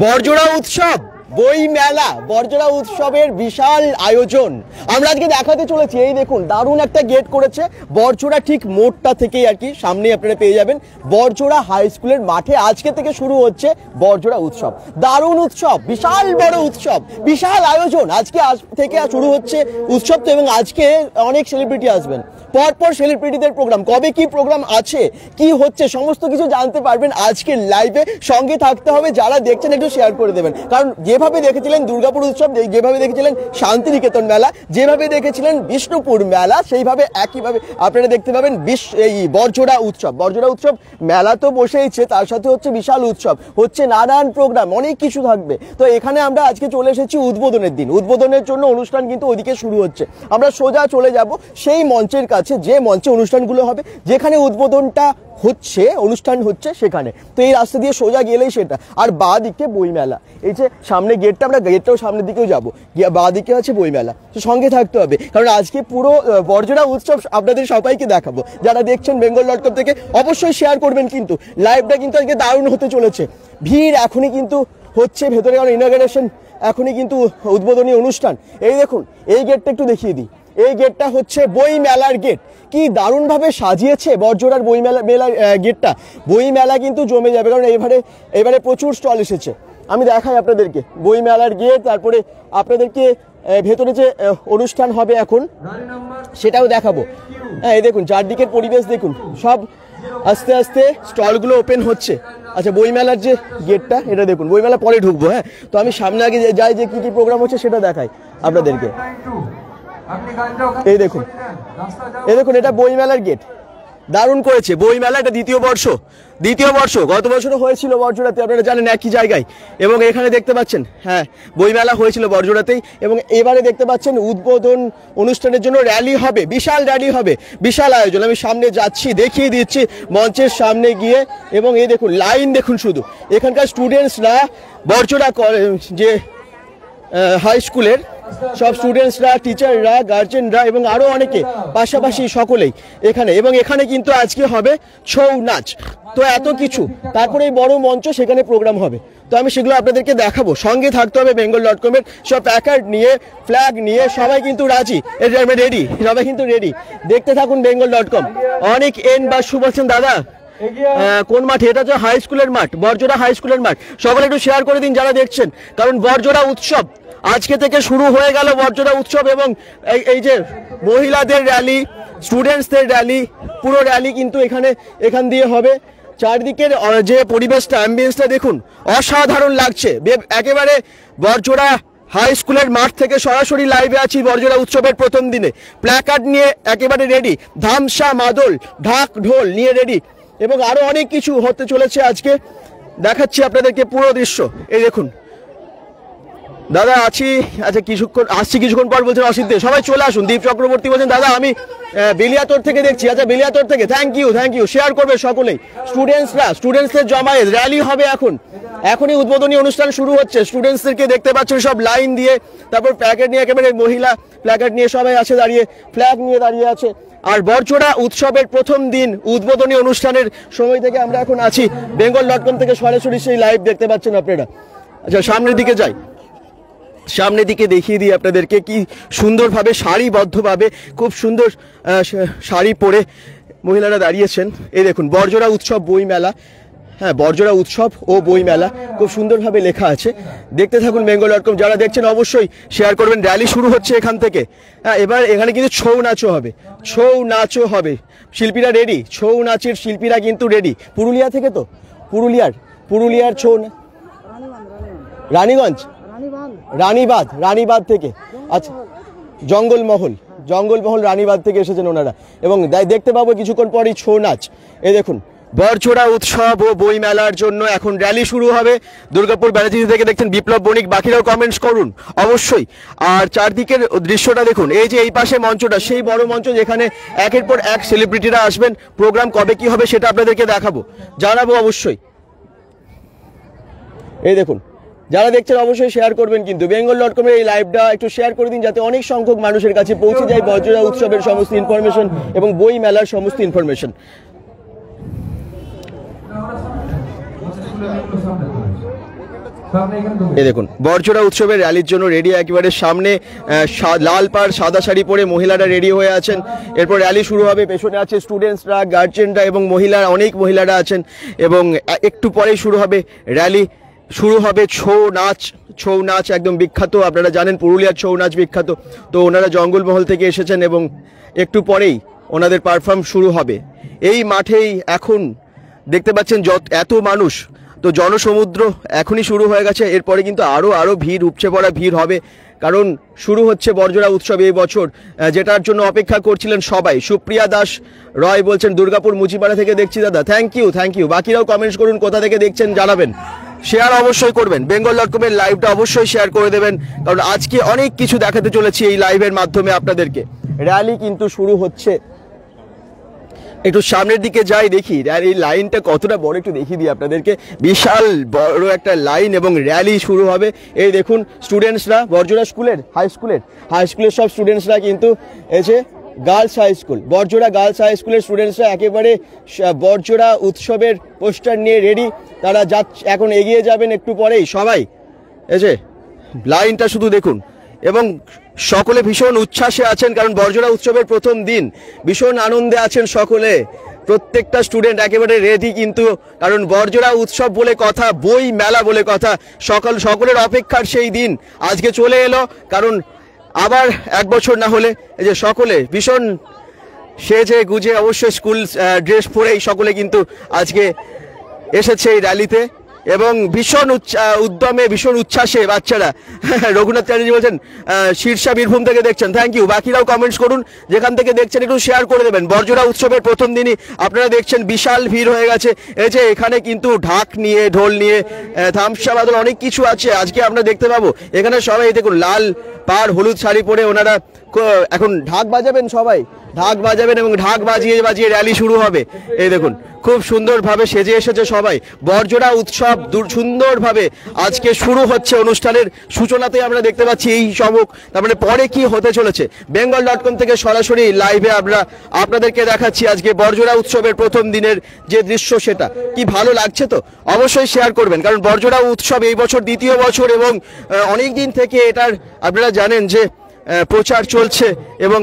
বরজোড়া উৎসব বই মেলা, বরজোড়া উৎসবের বিশাল আয়োজন আমরা আজকে দেখাতে চলেছি। এই দেখুন দারুণ একটা গেট করেছে বরজোড়া ঠিক মোড়টা থেকেই আর কি সামনে আপনারা পেয়ে যাবেন বরজোড়া হাই স্কুলের মাঠে। আজকে থেকে শুরু হচ্ছে বরজোড়া উৎসব, দারুণ উৎসব, বিশাল বড় উৎসব, বিশাল আয়োজন। আজকে থেকে শুরু হচ্ছে উৎসব তো, এবং আজকে অনেক সেলিব্রিটি আসবেন, পরপর সেলিব্রিটিদের প্রোগ্রাম, কবে কি প্রোগ্রাম আছে কি হচ্ছে সমস্ত কিছু জানতে পারবেন আজকের লাইভে। সঙ্গে থাকতে হবে, যারা দেখছেন একটু শেয়ার করে দেবেন, কারণ যেভাবে দেখেছিলেন দুর্গাপুর উৎসব, যেভাবে দেখেছিলেন শান্তিনিকেতন মেলা, যেভাবে দেখেছিলেন বিষ্ণুপুর মেলা, সেইভাবে একইভাবে আপনারা দেখতে পাবেন এই বরজোড়া উৎসব। বরজোড়া উৎসব মেলা তো বসেইছে, তার সাথে হচ্ছে বিশাল উৎসব, হচ্ছে নানান প্রোগ্রাম, অনেক কিছু থাকবে। তো এখানে আমরা আজকে চলে এসেছি উদ্বোধনের দিন, উদ্বোধনের জন্য অনুষ্ঠান কিন্তু ওইদিকে শুরু হচ্ছে। আমরা সোজা চলে যাব সেই মঞ্চের কাছে, যে মঞ্চে অনুষ্ঠানগুলো হবে, যেখানে উদ্বোধনটা হচ্ছে, অনুষ্ঠান হচ্ছে সেখানে। তো এই রাস্তা দিয়ে সোজা গেলেই সেটা, আর বাঁ দিকে বইমেলা। এই যে সামনে গেটটা, আমরা গেটটাও সামনের দিকেও যাবো, বাঁ দিকে আছে বইমেলা। তো সঙ্গে থাকতে হবে, কারণ আজকে পুরো বরজোড়া উৎসব আপনাদের সবাইকে দেখাবো। যারা দেখছেন bengal.com থেকে অবশ্যই শেয়ার করবেন, কিন্তু লাইভটা কিন্তু আজকে দারুণ হতে চলেছে। ভিড় এখনই কিন্তু হচ্ছে ভেতরে, কারণ ইনঅগারেশন এখনই কিন্তু উদ্বোধনী অনুষ্ঠান। এই দেখুন এই গেটটা একটু দেখিয়ে দিই, এই গেটটা হচ্ছে বই মেলার গেট। কি দারুণভাবে সাজিয়েছে বরজোড়ার বই মেলার গেটটা। বই মেলা কিন্তু জমে যাবে, কারণ এবারে প্রচুর স্টল এসেছে। আমি দেখাই আপনাদেরকে বই মেলার গেট, তারপরে আপনাদেরকে ভেতরে যে অনুষ্ঠান হবে এখন সেটাও দেখাবো। হ্যাঁ, এই দেখুন চারদিকের পরিবেশ দেখুন, সব আস্তে আস্তে স্টলগুলো ওপেন হচ্ছে। আচ্ছা, বইমেলার যে গেটটা এটা দেখুন, বইমেলা পরে ঢুকবো। হ্যাঁ, তো আমি সামনে আগে যাই, যে কি কি প্রোগ্রাম হচ্ছে সেটা দেখাই আপনাদেরকে। এই দেখুন, এটা বইমেলার গেট, দারুণ করেছে বইমেলা। এটা দ্বিতীয় বর্ষ, গত বছরও হয়েছিল বরজোড়াতে, আপনারা জানেন একই জায়গায়। এবং এখানে দেখতে পাচ্ছেন, হ্যাঁ বইমেলা হয়েছিল বরজোড়াতেই, এবং এবারে দেখতে পাচ্ছেন উদ্বোধন অনুষ্ঠানের জন্য র্যালি হবে, বিশাল র্যালি হবে, বিশাল আয়োজন। আমি সামনে যাচ্ছি, দেখিয়ে দিচ্ছি মঞ্চের সামনে গিয়ে। এবং এই দেখুন লাইন দেখুন, শুধু এখানকার স্টুডেন্টসরা, বরজোড়া যে হাই স্কুলের সব স্টুডেন্টসরা, টিচাররা, গার্জেনরা এবং আরও অনেকে, পাশাপাশি সকলেই এখানে। এবং এখানে কিন্তু আজকে হবে ছৌ নাচ, তো এত কিছু। তারপরে এই বড় মঞ্চ, সেখানে প্রোগ্রাম হবে। তো আমি সেগুলো আপনাদেরকে দেখাবো, সঙ্গে থাকতে হবে। bengal.com এর সব প্ল্যাকার্ড নিয়ে, ফ্ল্যাগ নিয়ে সবাই কিন্তু রেডি, সবাই কিন্তু রেডি। দেখতে থাকুন bengal.com। অনেক বা শুভ আছেন দাদা, কোন মাঠে? এটা হচ্ছে হাই স্কুলের মাঠ, বরজোড়া হাই স্কুলের মাঠ। সকলে একটু শেয়ার করে দিন যারা দেখছেন, কারণ বরজোড়া উৎসব আজকে থেকে শুরু হয়ে গেল, বরজোড়া উৎসব। এবং এই যে মহিলাদের র্যালি, স্টুডেন্টসদের র্যালি, পুরো র্যালি কিন্তু এখান দিয়ে হবে। চারদিকের যে পরিবেশটা, অ্যাম্বিয়েন্সটা দেখুন, অসাধারণ লাগছে। একেবারে বরজোড়া হাই স্কুলের মাঠ থেকে সরাসরি লাইভে আছি বরজোড়া উৎসবের প্রথম দিনে। প্ল্যাকার্ড নিয়ে একেবারে রেডি, ধামসা মাদল, ঢাক ঢোল নিয়ে রেডি, এবং আরো অনেক কিছু হতে চলেছে আজকে। দেখাচ্ছি আপনাদেরকে পুরো দৃশ্য। এই দেখুন দাদা আছি, আচ্ছা কিছুক্ষণ পর বলছেন অসিত দে, সবাই চলে আসুন। দীপ চক্রবর্তী বলছেন দাদা আমি বেলিয়াতোর থেকে দেখছি। আচ্ছা, বেলিয়াতোর থেকে থ্যাংক ইউ, শেয়ার করবে সকলেই। স্টুডেন্টসদের জমায়েত, র্যালি হবে এখনই উদ্বোধনী অনুষ্ঠান শুরু হচ্ছে। স্টুডেন্টসদেরকে দেখতে পাচ্ছেন সব লাইন দিয়ে, তারপর প্ল্যাকার্ড নিয়ে, একেবারে মহিলা প্ল্যাকার্ড নিয়ে সবাই আছে দাঁড়িয়ে, ফ্ল্যাগ নিয়ে দাঁড়িয়ে আছে। আর বরজোড়া উৎসবের প্রথম দিন উদ্বোধনী অনুষ্ঠানের সময় থেকে আমরা এখন আছি bengal.com থেকে সরাসরি সেই লাইভ দেখতে পাচ্ছেন আপনারা। আচ্ছা, সামনের দিকে যাই, সামনের দিকে দেখিয়ে দিই আপনাদেরকে কি সুন্দরভাবে সারিবদ্ধভাবে, খুব সুন্দর শাড়ি পরে মহিলারা দাঁড়িয়েছেন। এই দেখুন বরজোড়া উৎসব বই মেলা, হ্যাঁ বরজোড়া উৎসব ও বই মেলা খুব সুন্দরভাবে লেখা আছে। দেখতে থাকুন bengal.com। যারা দেখছেন অবশ্যই শেয়ার করবেন। র্যালি শুরু হচ্ছে এখান থেকে। হ্যাঁ, এবার এখানে কিন্তু ছৌ নাচও হবে, শিল্পীরা রেডি, ছৌ নাচের শিল্পীরা কিন্তু রেডি। পুরুলিয়া থেকে, তো পুরুলিয়ার ছৌ, রানীবাঁধ থেকে। আচ্ছা, জঙ্গলমহল রানীবাঁধ থেকে এসেছেন ওনারা। এবং দেখতে পাবো কিছুক্ষণ পরই ছৌ নাচ। এই দেখুন বরজোড়া উৎসব ও বই মেলার জন্য এখন র্যালি শুরু হবে। দুর্গাপুর ব্যানার্জি থেকে দেখছেন বিপ্লব বণিক, বাকিরাও কমেন্টস করুন অবশ্যই। আর চারদিকের দৃশ্যটা দেখুন, এই যে এই পাশে মঞ্চটা, সেই বড় মঞ্চ যেখানে একের পর এক সেলিব্রিটিরা আসবেন। প্রোগ্রাম কবে কি হবে সেটা আপনাদেরকে জানাবো অবশ্যই। এই দেখুন, যারা দেখছেন অবশ্যই শেয়ার করবেন, কিন্তু bengal.com এর এই লাইভটা একটু শেয়ার করে দিন, যাতে অনেক সংখ্যক মানুষের কাছে পৌঁছে যায় বরজোড়া উৎসবের সমস্ত ইনফরমেশন এবং বই মেলার সমস্ত ইনফরমেশন। এই দেখুন বরজোড়া উৎসবের র্যালির জন্য রেডি, একেবারে সামনে লাল পাড় সাদা শাড়ি পরে মহিলারা রেডি হয়ে আছেন। এরপর র্যালি শুরু হবে, পেছনে আছে স্টুডেন্টসরা, গার্জেনরা এবং মহিলারা, অনেক মহিলারা আছেন এবং একটু পরেই শুরু হবে র্যালি। শুরু হবে ছৌ নাচ একদম বিখ্যাত, আপনারা জানেন পুরুলিয়ার ছৌ নাচ বিখ্যাত। তো ওনারা জঙ্গলমহল থেকে এসেছেন এবং একটু পরেই ওনাদের পারফর্ম শুরু হবে। এই মাঠেই এখন দেখতে পাচ্ছেন এত মানুষ, তো জনসমুদ্র এখনই শুরু হয়ে গেছে। এরপরে কিন্তু আরও ভিড়, উপচে পড়া ভিড় হবে, কারণ শুরু হচ্ছে বরজোড়া উৎসব এই বছর, যেটার জন্য অপেক্ষা করছিলেন সবাই। সুপ্রিয়া দাস রয় বলছেন দুর্গাপুর মুচিপাড়া থেকে দেখছি দাদা, থ্যাংক ইউ। বাকিরাও কমেন্টস করুন, কোথা থেকে দেখছেন জানাবেন, শেয়ার অবশ্যই করবেন। bengal.com-এর লাইভটা অবশ্যই শেয়ার করে দেবেন, কারণ আজকে অনেক কিছু দেখাতে চলেছি এই লাইভের মাধ্যমে আপনাদেরকে। র্যালি কিন্তু শুরু হচ্ছে, একটু সামনের দিকে যাই দেখি এই লাইনটা কতটা বড়, একটু দেখিয়ে দিই আপনাদেরকে। বিশাল বড় একটা লাইন এবং র্যালি শুরু হবে। এই দেখুন স্টুডেন্টসরা, বরজোড়া স্কুলের হাই স্কুলের সব স্টুডেন্টসরা কিন্তু এসে, girls high school, Barjora girls high স্কুলের স্টুডেন্টসরা একেবারে বরজোড়া উৎসবের পোস্টার নিয়ে রেডি। তারা এখন এগিয়ে যাবেন একটু পরেই সবাই। এসে লাইনটা শুধু দেখুন এবং সকলে ভীষণ উচ্ছ্বাসে আছেন, কারণ বরজোড়া উৎসবের প্রথম দিন, ভীষণ আনন্দে আছেন সকলে। প্রত্যেকটা স্টুডেন্ট একেবারে রেডি কিন্তু, কারণ বরজোড়া উৎসব বলে কথা, বই মেলা বলে কথা, সকলের অপেক্ষার সেই দিন আজকে চলে এলো। কারণ আবার এক বছর না হলে এই যে সকলে ভীষণ সেজে গুজে, অবশ্যই স্কুল ড্রেস পরেই সকলে কিন্তু আজকে এসেছে এই র্যালিতে এবং ভীষণ উদ্যমে, ভীষণ উচ্ছ্বাসে বাচ্চারা। রঘুনাথ চ্যাটার্জি বলছেন শীর্ষা বীরভূম থেকে দেখছেন, থ্যাংক ইউ। বাকিরাও কমেন্টস করুন, যেখান থেকে দেখছেন একটু শেয়ার করে দেবেন। বরজোড়া উৎসবের প্রথম দিনই আপনারা দেখছেন বিশাল ভিড় হয়ে গেছে। এই যে এখানে কিন্তু ঢাক নিয়ে, ঢোল নিয়ে, ধামসা বাদল অনেক কিছু আছে আজকে আমরা দেখতে পাবো। এখানে সবাই দেখুন লাল পাড় হলুদ শাড়ি পরে ওনারা এখন ঢাক বাজাবেন, সবাই ঢাক বাজাবেন এবং ঢাক বাজিয়ে বাজিয়ে র্যালি শুরু হবে। এই দেখুন খুব সুন্দরভাবে সেজে এসেছে সবাই। বরজোড়া উৎসব সুন্দরভাবে আজকে শুরু হচ্ছে, অনুষ্ঠানের সূচনাতে আমরা দেখতে পাচ্ছি এই চমক। তার মানে পরে কি হতে চলেছে, bengal.com থেকে সরাসরি লাইভে আমরা আপনাদেরকে দেখাচ্ছি আজকে বরজোড়া উৎসবের প্রথম দিনের যে দৃশ্য, সেটা কি ভালো লাগছে তো অবশ্যই শেয়ার করবেন। কারণ বরজোড়া উৎসব এই বছর দ্বিতীয় বছর এবং অনেক দিন থেকে এটার আপনারা জানেন যে প্রচার চলছে এবং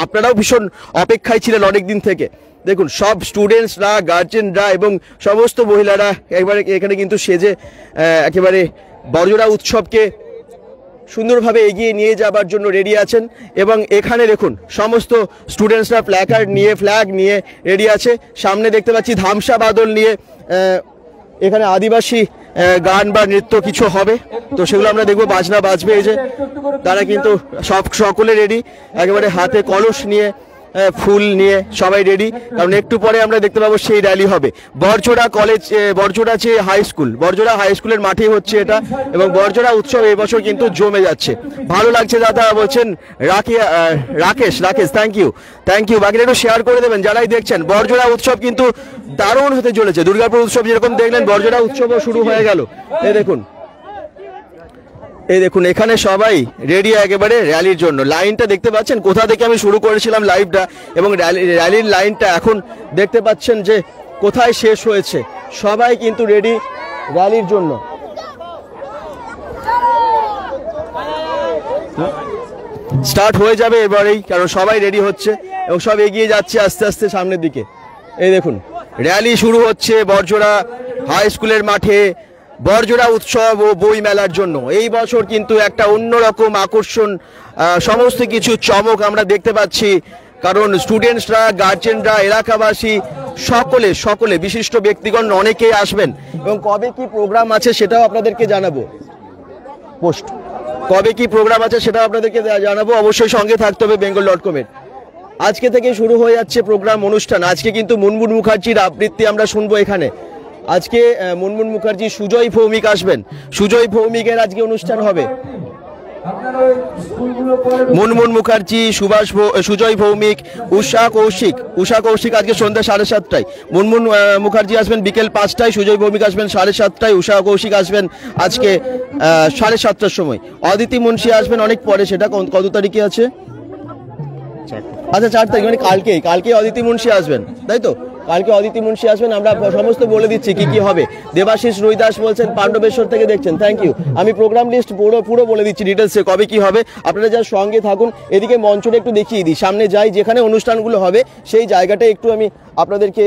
আপনারাও ভীষণ অপেক্ষায় ছিলেন অনেক দিন থেকে। দেখুন সব স্টুডেন্টসরা, গার্জেনরা এবং সমস্ত মহিলারা এখানে কিন্তু সেজে একেবারে বরজোড়া উৎসবকে সুন্দরভাবে এগিয়ে নিয়ে যাবার জন্য রেডি আছেন। এবং এখানে দেখুন সমস্ত স্টুডেন্টসরা প্ল্যাকার্ড নিয়ে, ফ্ল্যাগ নিয়ে রেডি আছে। সামনে দেখতে পাচ্ছি ধামসা বাদল নিয়ে এখানে আদিবাসী গান বা নৃত্য কিছু হবে, তো সেগুলো আমরা দেখবো, বাজনা বাজবে। এই যে তারা কিন্তু সকলে রেডি, একেবারে হাতে কলস নিয়ে, ফুল নিয়ে সবাই রেডি, কারণ একটু পরে আমরা দেখতে পাবো সেই র্যালি হবে। বরজোড়া যে বরজোড়া হাই স্কুলের মাঠেই হচ্ছে এটা এবং বরজোড়া উৎসব এই বছর কিন্তু জমে যাচ্ছে। ভালো লাগছে দাদা বলছেন রাকেশ, থ্যাংক ইউ। বাকিটা একটু শেয়ার করে দেবেন যারাই দেখছেন। বরজোড়া উৎসব কিন্তু দারুণ হতে চলেছে। দুর্গাপুর উৎসব যেরকম দেখলেন, বরজোড়া উৎসবও শুরু হয়ে গেল। এই দেখুন এখানে সবাই রেডি একেবারে র্যালির জন্য। লাইনটা দেখতে পাচ্ছেন কোথা থেকে আমি শুরু করেছিলাম লাইভটা, এবং র্যালির লাইনটা এখন দেখতে পাচ্ছেন যে কোথায় শেষ হয়েছে। সবাই কিন্তু রেডি র্যালির জন্য। স্টার্ট হয়ে যাবে এবারেই, কারণ সবাই রেডি হচ্ছে এবং সব এগিয়ে যাচ্ছে আস্তে আস্তে সামনের দিকে। এই দেখুন র্যালি শুরু হচ্ছে বরজোড়া হাই স্কুলের মাঠে বরজোড়া উৎসব ও বই মেলার জন্য। এই বছর কিন্তু একটা অন্যরকম আকর্ষণ, সমস্ত কিছু চমক আমরা দেখতে পাচ্ছি, কারণ স্টুডেন্টসরা, গার্জেনরা, এলাকাবাসী সকলে বিশিষ্ট ব্যক্তিগণ অনেকেই আসবেন। এবং কবে কি প্রোগ্রাম আছে সেটাও আপনাদেরকে জানাবো, কবে কি প্রোগ্রাম আছে সেটাও আপনাদেরকে জানাবো। অবশ্যই সঙ্গে থাকতে হবে bengal.com-এর। আজকে থেকে শুরু হয়ে যাচ্ছে প্রোগ্রাম, অনুষ্ঠান। আজকে কিন্তু মুনমুন মুখার্জির আবৃত্তি আমরা শুনবো এখানে। আজকে মুনমুন মুখার্জি, সুজয় ভৌমিক আসবেন, সুজয় ভৌমিকের আজকে অনুষ্ঠান হবে। মুনমুন মুখার্জি, সুজয় ভৌমিক, উষা কৌশিক আজকে সন্ধ্যা 7:30টায়। মুনমুন মুখার্জি আসবেন বিকেল 5টায়, সুজয় ভৌমিক আসবেন 7:30টায়, উষা কৌশিক আসবেন আজকে 7:30টার সময়। অদিতি মুন্সি আসবেন অনেক পরে, সেটা কত তারিখে আছে? আচ্ছা 4 তারিখ, মানে কালকে অদিতি মুন্সি আসবেন, তাই তো? কালকে অদিতি মুন্সি আসবেন, আমরা সমস্ত বলে দিচ্ছি কি কি হবে। দেবাশিস রুইদাস বলছেন পাণ্ডবেশ্বর থেকে দেখছেন, থ্যাংক ইউ। আমি প্রোগ্রাম লিস্ট পুরো বলে দিচ্ছি ডিটেলসে কবে কি হবে, আপনারা যার সঙ্গে থাকুন। এদিকে মঞ্চটা একটু দেখিয়ে দিই, সামনে যাই যেখানে অনুষ্ঠানগুলো হবে সেই জায়গাটা একটু আমি আপনাদেরকে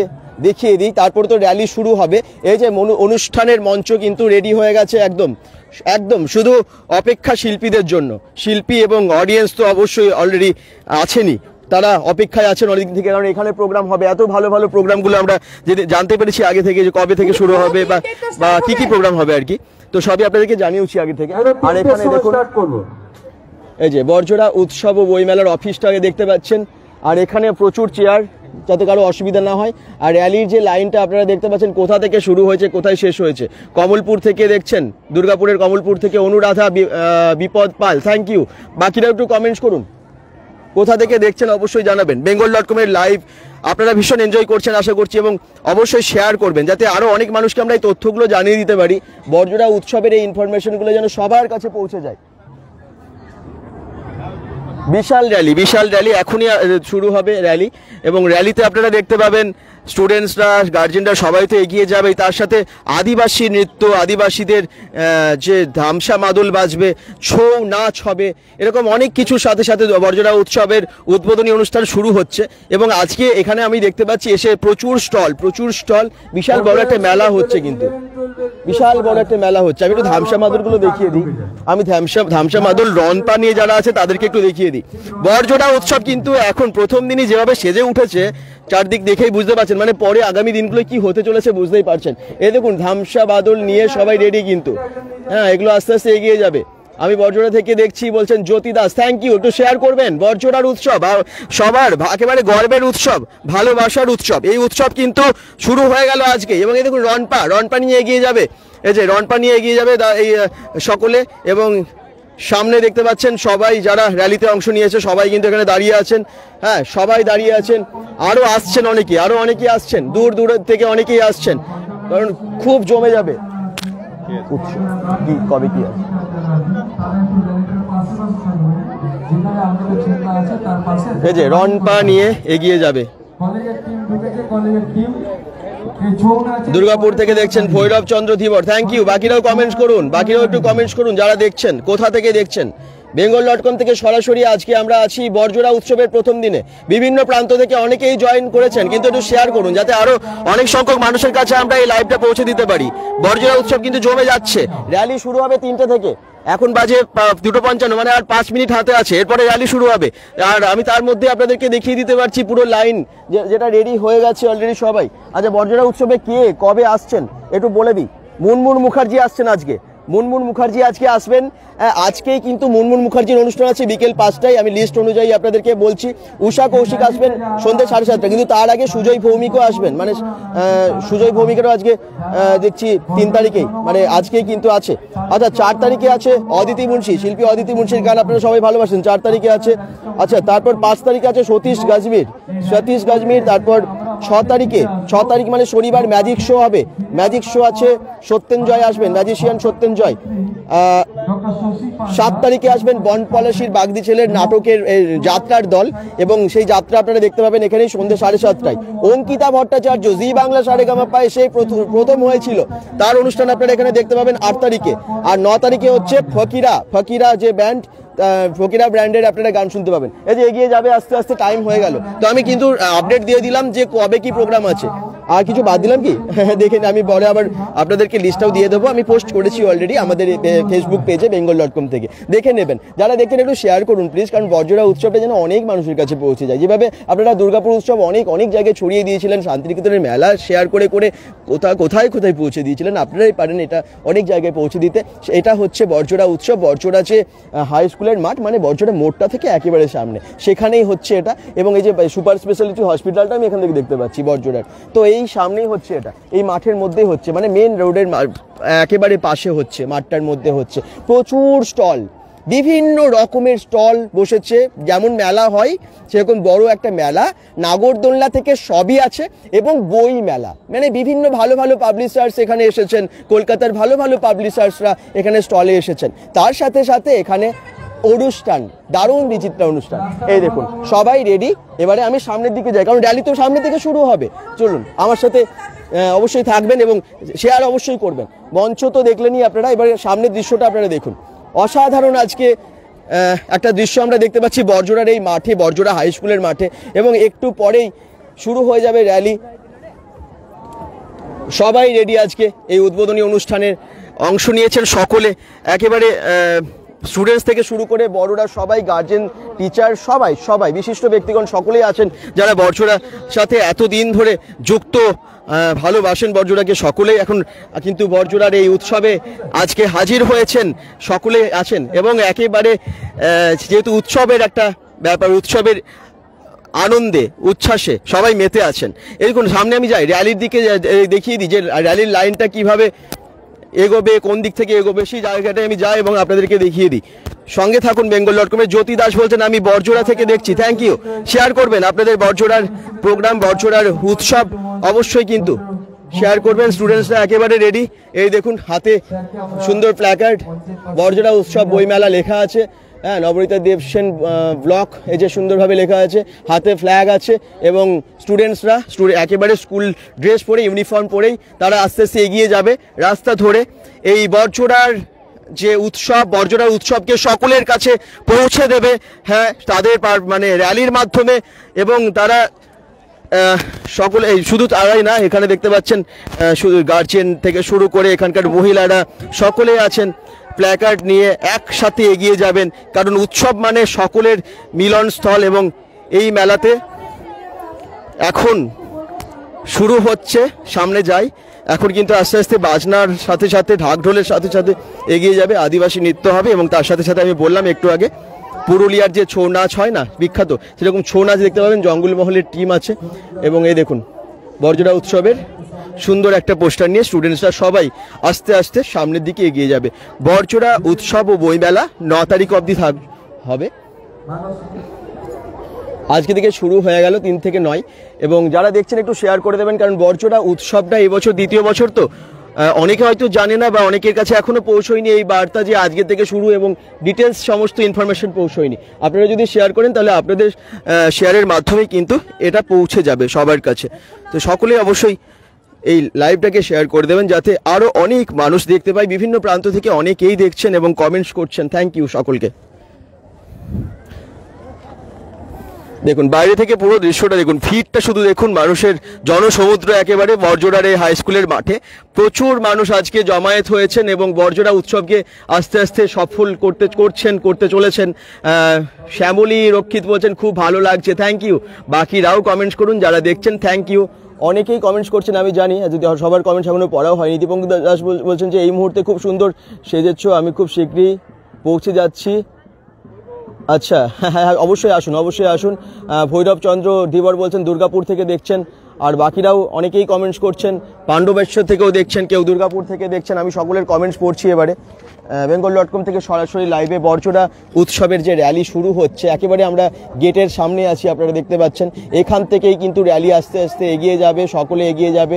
দেখিয়ে দিই, তারপরে তো র্যালি শুরু হবে। এই যে অনুষ্ঠানের মঞ্চ কিন্তু রেডি হয়ে গেছে একদম একদম, শুধু অপেক্ষা শিল্পীদের জন্য। শিল্পী এবং অডিয়েন্স তো অবশ্যই অলরেডি আছেনই, তারা অপেক্ষায় আছেন অনেক থেকে, কারণ এখানে প্রোগ্রাম হবে। এত ভালো ভালো প্রোগ্রামগুলো আমরা জানতে পেরেছি আগে থেকে, যে কবে থেকে শুরু হবে বা কি কি প্রোগ্রাম হবে আর কি, তো সবই আপনাদেরকে জানিয়েছি আগে থেকে। আর এখানে দেখুন এই যে বরজোড়া উৎসব ও বইমেলার অফিসটাকে দেখতে পাচ্ছেন, আর এখানে প্রচুর চেয়ার যাতে কারো অসুবিধা না হয়। আর র্যালির যে লাইনটা আপনারা দেখতে পাচ্ছেন কোথা থেকে শুরু হয়েছে কোথায় শেষ হয়েছে, কমলপুর থেকে দেখছেন, দুর্গাপুরের কমলপুর থেকে অনুরাধা বিপদ পাল, থ্যাংক ইউ। বাকিরা একটু কমেন্টস করুন, কোথা থেকে দেখছেন অবশ্যই জানাবেন। bengal.com এর লাইভ আপনারা ভীষণ এনজয় করছেন আশা করছি, এবং অবশ্যই শেয়ার করবেন যাতে আরও অনেক মানুষকে আমরা এই তথ্যগুলো জানিয়ে দিতে পারি। বরজোড়া উৎসবের এই ইনফরমেশনগুলো যেন সবার কাছে পৌঁছে যায়। বিশাল র্যালি এখনই শুরু হবে র্যালি, এবং র্যালিতে আপনারা দেখতে পাবেন স্টুডেন্টসরা, গার্জেনরা সবাই তো এগিয়ে যাবে, তার সাথে আদিবাসী নৃত্য, আদিবাসীদের যে ধামসা মাদল বাজবে, ছৌ নাচ হবে, এরকম অনেক কিছুর সাথে সাথে বরজোড়া উৎসবের উদ্বোধনী অনুষ্ঠান শুরু হচ্ছে। এবং আজকে এখানে আমি দেখতে পাচ্ছি এসে প্রচুর স্টল, বিশাল বড় একটা মেলা হচ্ছে, কিন্তু বিশাল বড় একটা মেলা হচ্ছে। আমি একটু ধামসা মাদলগুলো দেখিয়ে দিই, আমি ধামসা মাদল রনপা নিয়ে যারা আছে তাদেরকে একটু দেখিয়ে দিই। বরজোড়া উৎসব কিন্তু এখন প্রথম দিনই যেভাবে সেজে উঠেছে, চারদিক দেখেই বুঝতে পারছেন, মানে পরে আগামী দিনগুলো কি হতে চলেছে বুঝতেই পারছেন। এই দেখুন ধামসা বাদল নিয়ে সবাই রেডি কিন্তু, হ্যাঁ এগুলো আস্তে আস্তে এগিয়ে যাবে। আমি বরজোড়া থেকে দেখছি বলছেন জ্যোতি দাস, থ্যাংক ইউ, একটু শেয়ার করবেন। বরজোড়ার উৎসব সবার একেবারে গর্বের উৎসব, ভালোবাসার উৎসব, এই উৎসব কিন্তু শুরু হয়ে গেল আজকে। এবং এই দেখুন রনপা নিয়ে এগিয়ে যাবে, এই যে রনপা নিয়ে এগিয়ে যাবে এই সকলে। এবং সামনে দেখতে পাচ্ছেন সবাই যারা র্যালিতে অংশ নিয়েছে সবাই কিন্তু এখানে দাঁড়িয়ে আছেন, হ্যাঁ সবাই দাঁড়িয়ে আছেন। আরও আসছেন অনেকেই আসছেন, দূর থেকে অনেকেই আসছেন, কারণ খুব জমে যাবে উৎসব। কবে কি আছে এই যে রনপা নিয়ে এগিয়ে যাবে। দুর্গাপুর থেকে দেখছেন ভৈরব চন্দ্র ধীবর, থ্যাংক ইউ। বাকিরাও একটু কমেন্টস করুন যারা দেখছেন, কোথা থেকে দেখছেন। bengal.com থেকে সরাসরি আজকে আমরা আছি বরজোড়া উৎসবের প্রথম দিনে। বিভিন্ন প্রান্ত থেকে অনেকেই জয়েন করেছেন, কিন্তু একটু শেয়ার করুন যাতে আরো অনেক সংখ্যক মানুষের কাছে আমরা এই লাইভটা পৌঁছে দিতে পারি। বরজোড়া উৎসব কিন্তু জমে যাচ্ছে, র্যালি শুরু হবে 3টে থেকে, এখন বাজে 2:55, মানে আর 5 মিনিট হাতে আছে, এরপরে র্যালি শুরু হবে। আর আমি তার মধ্যে আপনাদেরকে দেখিয়ে দিতে পারছি পুরো লাইন যেটা রেডি হয়ে গেছে অলরেডি সবাই। আচ্ছা বরজোড়া উৎসবে কে কবে আসছেন একটু বলে দিই। মুনমুন মুখার্জি আসছেন আজকে, মুনমুন মুখার্জি আজকে আসবেন। আজকেই কিন্তু মুনমুন মুখার্জির অনুষ্ঠান আছে বিকেল 5টায়, আমি লিস্ট অনুযায়ী আপনাদেরকে বলছি। উষা কৌশিক আসবেন সন্ধ্যে 7:30, কিন্তু তার আগে সুজয় ভৌমিকও আসবেন, মানে সুজয় ভৌমিকেরও আজকে দেখছি 3 তারিখেই, মানে আজকেই কিন্তু আছে। আচ্ছা 4 তারিখে আছে অদিতি মুন্সি, শিল্পী অদিতি মুন্সির গান আপনারা সবাই ভালোবাসেন, 4 তারিখে আছে। আচ্ছা তারপর 5 তারিখে আছে সতীশ গাজমির। তারপর 6 তারিখ মানে শনিবার ম্যাজিক শো হবে, ম্যাজিক শো আছে, সত্যেনজয় আসবেন, ম্যাজিশিয়ান সত্যেনজয়। 7 তারিখে আসবেন বন পলাশির বাগদি ছেলের নাটকের যাত্রার দল, এবং সেই যাত্রা আপনারা দেখতে পাবেন এখানেই সন্ধ্যে 7:30টায়। অঙ্কিতা ভট্টাচার্য জি বাংলা সারেগামাপায় সেই প্রথম হয়েছিল, তার অনুষ্ঠান আপনারা এখানে দেখতে পাবেন 8 তারিখে। আর 9 তারিখে হচ্ছে ফকিরা যে ব্যান্ড, ফকিরা ব্র্যান্ডের আপনারা গান শুনতে পাবেন। এই যে এগিয়ে যাবে আস্তে আস্তে, টাইম হয়ে গেল, তো আমি কিন্তু আপডেট দিয়ে দিলাম যে কবে কি প্রোগ্রাম আছে। আর কিছু বাদ দিলাম কি দেখেন, আমি পরে আবার আপনাদেরকে লিস্টটাও দিয়ে দেবো, আমি পোস্ট করেছি অলরেডি আমাদের ফেসবুক পেজে bengal.com থেকে, দেখে নেবেন। যারা দেখেন একটু শেয়ার করুন প্লিজ, কারণ বরজোড়া উৎসবটা যেন অনেক মানুষের কাছে পৌঁছে যায়। যেভাবে আপনারা দুর্গাপুর উৎসব অনেক জায়গায় ছড়িয়ে দিয়েছিলেন, শান্তিনিকেতনের মেলা শেয়ার করে কোথায় পৌঁছে দিয়েছিলেন, আপনারাই পারেন এটা অনেক জায়গায় পৌঁছে দিতে। এটা হচ্ছে বরজোড়া উৎসব। বরজোড়া যে হাই স্কুলের মাঠ, মানে বরজোড়া মোড়টা থেকে একেবারে সামনে, সেখানেই হচ্ছে এটা। এবং এই যে সুপার স্পেশালিটি হসপিটালটা আমি এখান থেকে দেখতে পাচ্ছি বরজোড়ার, তো এই সামনেই হচ্ছে এটা, এই মাঠের মধ্যেই হচ্ছে, মানে মেন রোডের একেবারে পাশে হচ্ছে, মাঠটার মধ্যে হচ্ছে। প্রচুর স্টল, বিভিন্ন রকমের স্টল বসেছে, যেমন মেলা হয় সেরকম বড় একটা মেলা, নাগরদোলনা থেকে সবই আছে। এবং বই মেলা, মানে বিভিন্ন ভালো পাবলিশার্স এখানে এসেছেন, কলকাতার ভালো পাবলিশার্সরা এখানে স্টলে এসেছেন। তার সাথে এখানে অনুষ্ঠান, দারুণ বিচিত্র অনুষ্ঠান। এই দেখুন সবাই রেডি। এবারে আমি সামনের দিকে যাই, কারণ র্যালি তো সামনের দিকে শুরু হবে। চলুন আমার সাথে অবশ্যই থাকবেন এবং শেয়ার অবশ্যই করবেন। মঞ্চ তো দেখলেনই আপনারা, এবারে সামনের দৃশ্যটা আপনারা দেখুন। অসাধারণ আজকে একটা দৃশ্য আমরা দেখতে পাচ্ছি বড়জোড়ার এই মাঠে, বড়জোড়া হাই স্কুলের মাঠে, এবং একটু পরেই শুরু হয়ে যাবে র্যালি। সবাই রেডি আজকে এই উদ্বোধনী অনুষ্ঠানের অংশ নিয়েছেন সকলে, একেবারে স্টুডেন্টস থেকে শুরু করে বড়রা সবাই, গার্জেন, টিচার, সবাই বিশিষ্ট ব্যক্তিগণ সকলেই আছেন যারা বড়জোড়ার সাথে এতদিন ধরে যুক্ত, ভালোবাসেন বড়জোড়াকে সকলেই। এখন কিন্তু বড়জোড়ার এই উৎসবে আজকে হাজির হয়েছেন, সকলে আছেন এবং একেবারে যেহেতু উৎসবের একটা ব্যাপার, উৎসবের আনন্দে উচ্ছ্বাসে সবাই মেতে আছেন। এরকম সামনে আমি যাই, র্যালির দিকে দেখিয়ে দিই যে র্যালির লাইনটা কিভাবে এগোবে, কোন দিক থেকে এগোবে, সেই জায়গাটায় আমি যাই এবং আপনাদেরকে দেখিয়ে দিই। সঙ্গে থাকুন bengal.com-এর। জ্যোতি দাস বলছেন আমি বড়জোড়া থেকে দেখছি, থ্যাংক ইউ। শেয়ার করবেন আপনাদের বড়জোড়ার প্রোগ্রাম, বড়জোড়ার উৎসব অবশ্যই কিন্তু শেয়ার করবেন। স্টুডেন্টসরা একেবারে রেডি। এই দেখুন হাতে সুন্দর প্ল্যাকার্ড, বড়জোড়া উৎসব বইমেলা লেখা আছে, হ্যাঁ, নবনীতা দেবসেন ব্লক, এই যে সুন্দরভাবে লেখা আছে, হাতে ফ্ল্যাগ আছে এবং স্টুডেন্টসরা একেবারে স্কুল ড্রেস পরে, ইউনিফর্ম পরেই তারা আস্তে আস্তে এগিয়ে যাবে রাস্তা ধরে। এই বড়জোড়ার যে উৎসব, বড়জোড়ার উৎসবকে সকলের কাছে পৌঁছে দেবে, হ্যাঁ, তাদের মানে র্যালির মাধ্যমে। এবং তারা সকলে, শুধু তারাই না, এখানে দেখতে পাচ্ছেন শুধু গার্জেন থেকে শুরু করে এখানকার মহিলারা সকলে আছেন, প্ল্যাকার্ড নিয়ে একসাথে এগিয়ে যাবেন, কারণ উৎসব মানে সকলের মিলনস্থল। এবং এই মেলাতে এখন শুরু হচ্ছে, সামনে যাই, এখন কিন্তু আস্তে আস্তে বাজনার সাথে সাথে, ঢাক ঢোলের সাথে সাথে এগিয়ে যাবে, আদিবাসী নৃত্য হবে এবং তার সাথে সাথে আমি বললাম একটু আগে পুরুলিয়ার যে ছৌ নাচ হয় না বিখ্যাত, সেরকম ছৌ নাচ দেখতে পাবেন, জঙ্গলমহলের টিম আছে। এবং এই দেখুন বড়জোড়া উৎসবের সুন্দর একটা পোস্টার নিয়ে স্টুডেন্টসরা সবাই আস্তে আস্তে সামনের দিকে এগিয়ে যাবে। বড়জোড়া উৎসব ও বইমেলা 9 তারিখ অবধি হবে, আজকে থেকে শুরু হয়ে গেল 3 থেকে 9। এবং যারা দেখছেন একটু শেয়ার করে দেবেন, কারণ বড়জোড়া উৎসবটা এবছর দ্বিতীয় বছর তো অনেকে হয়তো জানে না বা অনেকের কাছে এখনো পৌঁছয়নি এই বার্তা যে আজকে থেকে শুরু, এবং ডিটেলস সমস্ত ইনফরমেশন পৌঁছয়নি। আপনারা যদি শেয়ার করেন তাহলে আপনাদের শেয়ারের মাধ্যমে কিন্তু এটা পৌঁছে যাবে সবার কাছে। তো সকলেই অবশ্যই এই লাইভটাকে শেয়ার করে দেবেন যাতে আরও অনেক মানুষ দেখতে পায়। বিভিন্ন প্রান্ত থেকে অনেকেই দেখছেন এবং কমেন্টস করছেন, থ্যাংক ইউ সকলকে। দেখুন বাইরে থেকে পুরো দৃশ্যটা দেখুন, ভিড়টা শুধু দেখুন, মানুষের জনসমুদ্র একেবারে বড়জোড়ার এই হাই স্কুলের মাঠে। প্রচুর মানুষ আজকে জমায়েত হয়েছেন এবং বড়জোড়া উৎসবকে আস্তে আস্তে সফল করতে চলেছেন। শ্যামলী রক্ষিত বলছেন খুব ভালো লাগছে, থ্যাংক ইউ। বাকিরাও কমেন্টস করুন যারা দেখছেন, থ্যাংক ইউ। অনেকেই কমেন্টস করছেন আমি জানি, যদি সবার কমেন্টস এখনো পড়াও হয়নি। দীপঙ্কর দাস বলছেন যে এই মুহূর্তে খুব সুন্দর সেজেছ, আমি খুব শীঘ্রই পৌঁছে যাচ্ছি। আচ্ছা, হ্যাঁ অবশ্যই আসুন। ভৈরবচন্দ্র ধীবর বলছেন দুর্গাপুর থেকে দেখছেন, আর বাকিরাও অনেকেই কমেন্টস করছেন, পাণ্ডবেশ্বর থেকেও দেখছেন, কেউ দুর্গাপুর থেকে দেখছেন। আমি সকলের কমেন্টস পড়ছি এবারে। bengal.com থেকে সরাসরি লাইভে বড়জোড়া উৎসবের যে র্যালি শুরু হচ্ছে, একেবারে আমরা গেটের সামনে আছি, আপনারা দেখতে পাচ্ছেন। এখান থেকেই কিন্তু র্যালি আস্তে আস্তে এগিয়ে যাবে, সকলে এগিয়ে যাবে।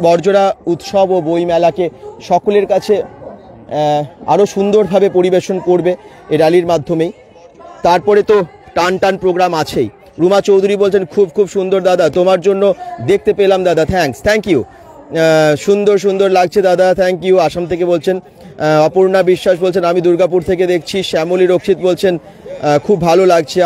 বড়জোড়া উৎসব ও বইমেলাকে সকলের কাছে আরও সুন্দরভাবে পরিবেশন করবে এই র্যালির মাধ্যমেই। তারপরে তো টান প্রোগ্রাম আছেই। রুমা চৌধুরী বলছেন খুব সুন্দর দাদা, তোমার জন্য দেখতে পেলাম দাদা, থ্যাংক ইউ। সুন্দর লাগছে দাদা, থ্যাংক ইউ। আসাম থেকে বলছেন অপর্ণা বিশ্বাস বলছেন আমি দুর্গাপুর থেকে দেখছি। শ্যামলী রক্ষিত বলছেন খুব ভালো লাগছে।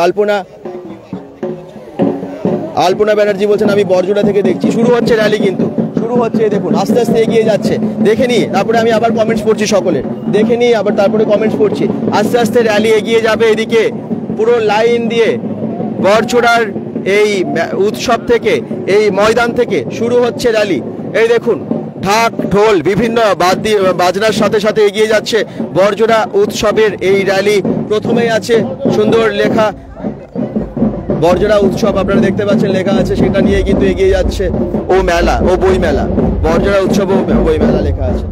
আলপনা ব্যানার্জি বলছেন আমি বড়জোড়া থেকে দেখছি। শুরু হচ্ছে র্যালি, কিন্তু শুরু হচ্ছে, দেখুন আস্তে আস্তে এগিয়ে যাচ্ছে। দেখে নিই, তারপরে আমি আবার কমেন্টস পড়ছি, সকলের দেখে নিই আবার তারপরে কমেন্টস পড়ছি। আস্তে আস্তে র্যালি এগিয়ে যাবে, এদিকে পুরো লাইন দিয়ে বড়জোড়ার এই উৎসব থেকে, এই ময়দান থেকে শুরু হচ্ছে র্যালি। এই দেখুন ঢাক ঢোল বিভিন্ন বাজনার সাথে সাথে এগিয়ে যাচ্ছে বড়জোড়া উৎসবের এই র্যালি। প্রথমেই আছে সুন্দর লেখা বড়জোড়া উৎসব, আপনারা দেখতে পাচ্ছেন লেখা আছে, সেটা নিয়ে কিন্তু এগিয়ে যাচ্ছে ও মেলা ও বই মেলা, বড়জোড়া উৎসব ও বই মেলা লেখা আছে।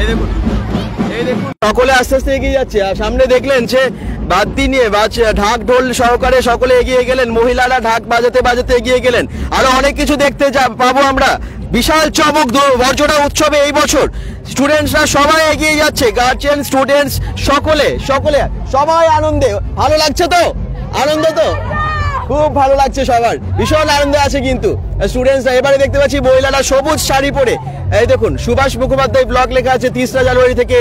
এই দেখুন, এই দেখুন সকলে আস্তে আস্তে এগিয়ে যাচ্ছে। আর সামনে দেখলেন যে বাদ্যি নিয়ে ঢাক ঢোল সহকারে সকলে এগিয়ে গেলেন, মহিলারা ঢাক বাজাতে বাজাতে এগিয়ে গেলেন। আরো অনেক কিছু দেখতে পাবো আমরা। বিশাল চমক বর্জনা উৎসবে এই বছর স্টুডেন্টসরা সবাই এগিয়ে যাচ্ছে, গার্জিয়ান স্টুডেন্টস সকলে সবাই আনন্দে। ভালো লাগছে তো? আনন্দ তো? খুব ভালো লাগছে, সবার ভীষণ আনন্দে আছে কিন্তু স্টুডেন্টসরা। এবারে দেখতে পাচ্ছি মহিলারা সবুজ শাড়ি পরে, এই দেখুন সুভাষ মুখোপাধ্যায় ব্লক লেখা আছে 3রা জানুয়ারি থেকে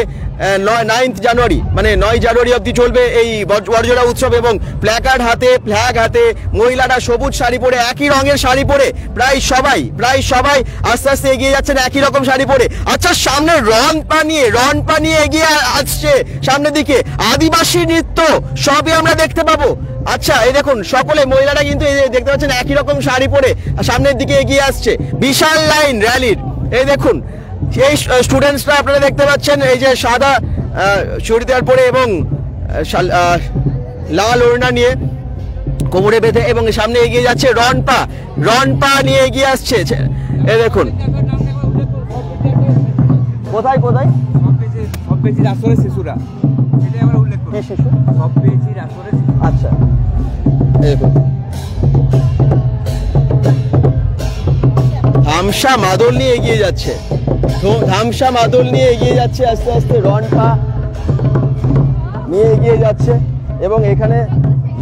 9th জানুয়ারি, মানে 9 জানুয়ারি অবধি চলবে এই বর্জনা উৎসব। এবং প্ল্যাকার্ড হাতে, ফ্ল্যাগ হাতে মহিলারা সবুজ শাড়ি পরে, একই রঙের শাড়ি পরে প্রায় সবাই আস্তে আস্তে এগিয়ে যাচ্ছেন একই রকম শাড়ি পরে। আচ্ছা, সামনে রন নিয়ে এগিয়ে আসছে সামনের দিকে, আদিবাসী নৃত্য সবই আমরা দেখতে পাবো। আচ্ছা, এই দেখুন সকলে মহিলারা কিন্তু দেখতে পাচ্ছেন একই রকম শাড়ি পরে সামনের দিকে এগিয়ে আসছে। বিশাল লাইন র্যালির, এই দেখুন এই স্টুডেন্টসরা আপনারা দেখতে পাচ্ছেন, এই যে সাদা চুড়িদার পরে এবং লাল ওড়না নিয়ে কোমরে বেঁধে এবং সামনে এগিয়ে যাচ্ছে রনপা নিয়ে এগিয়ে আসছে। এই দেখুন কোথায় শিশুরা, কি শিশু? আচ্ছা, দেখুন ধামসা মাদল নিয়ে এগিয়ে যাচ্ছে, আস্তে আস্তে রনপা নিয়ে এগিয়ে যাচ্ছে। এবং এখানে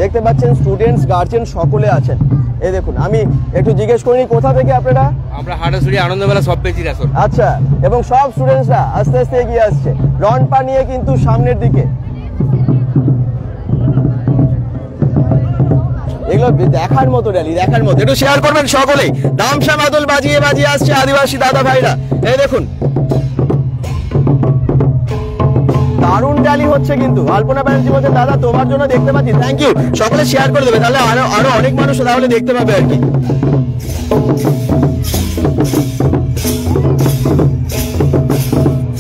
দেখতে পাচ্ছেন স্টুডেন্টস গার্জিয়ান সকলে আছেন। এই দেখুন, আমি একটু জিজ্ঞেস করিনি কোথা থেকে আপনারা? আমরা হাটাছড়ি আনন্দমেলা সব পেয়েছি। আচ্ছা, এবং সব স্টুডেন্টসরা আস্তে আস্তে এগিয়ে আসছে রনপা নিয়ে কিন্তু সামনের দিকে। এগুলো দেখার মতো র্যালি, দেখার মতো। একটু শেয়ার করবেন সকলেই। ধামসা মাদল বাজিয়ে আসছে আদিবাসী দাদা ভাইরা। এই দেখুন দারুণ র্যালি হচ্ছে কিন্তু। আলপনা ব্যানার্জি বলছেন দাদা তোমার জন্য দেখতে পাচ্ছি, থ্যাংক ইউ। সকলে শেয়ার করে দেবে, তাহলে আরো অনেক মানুষ তাহলে দেখতে পাবে আর কি।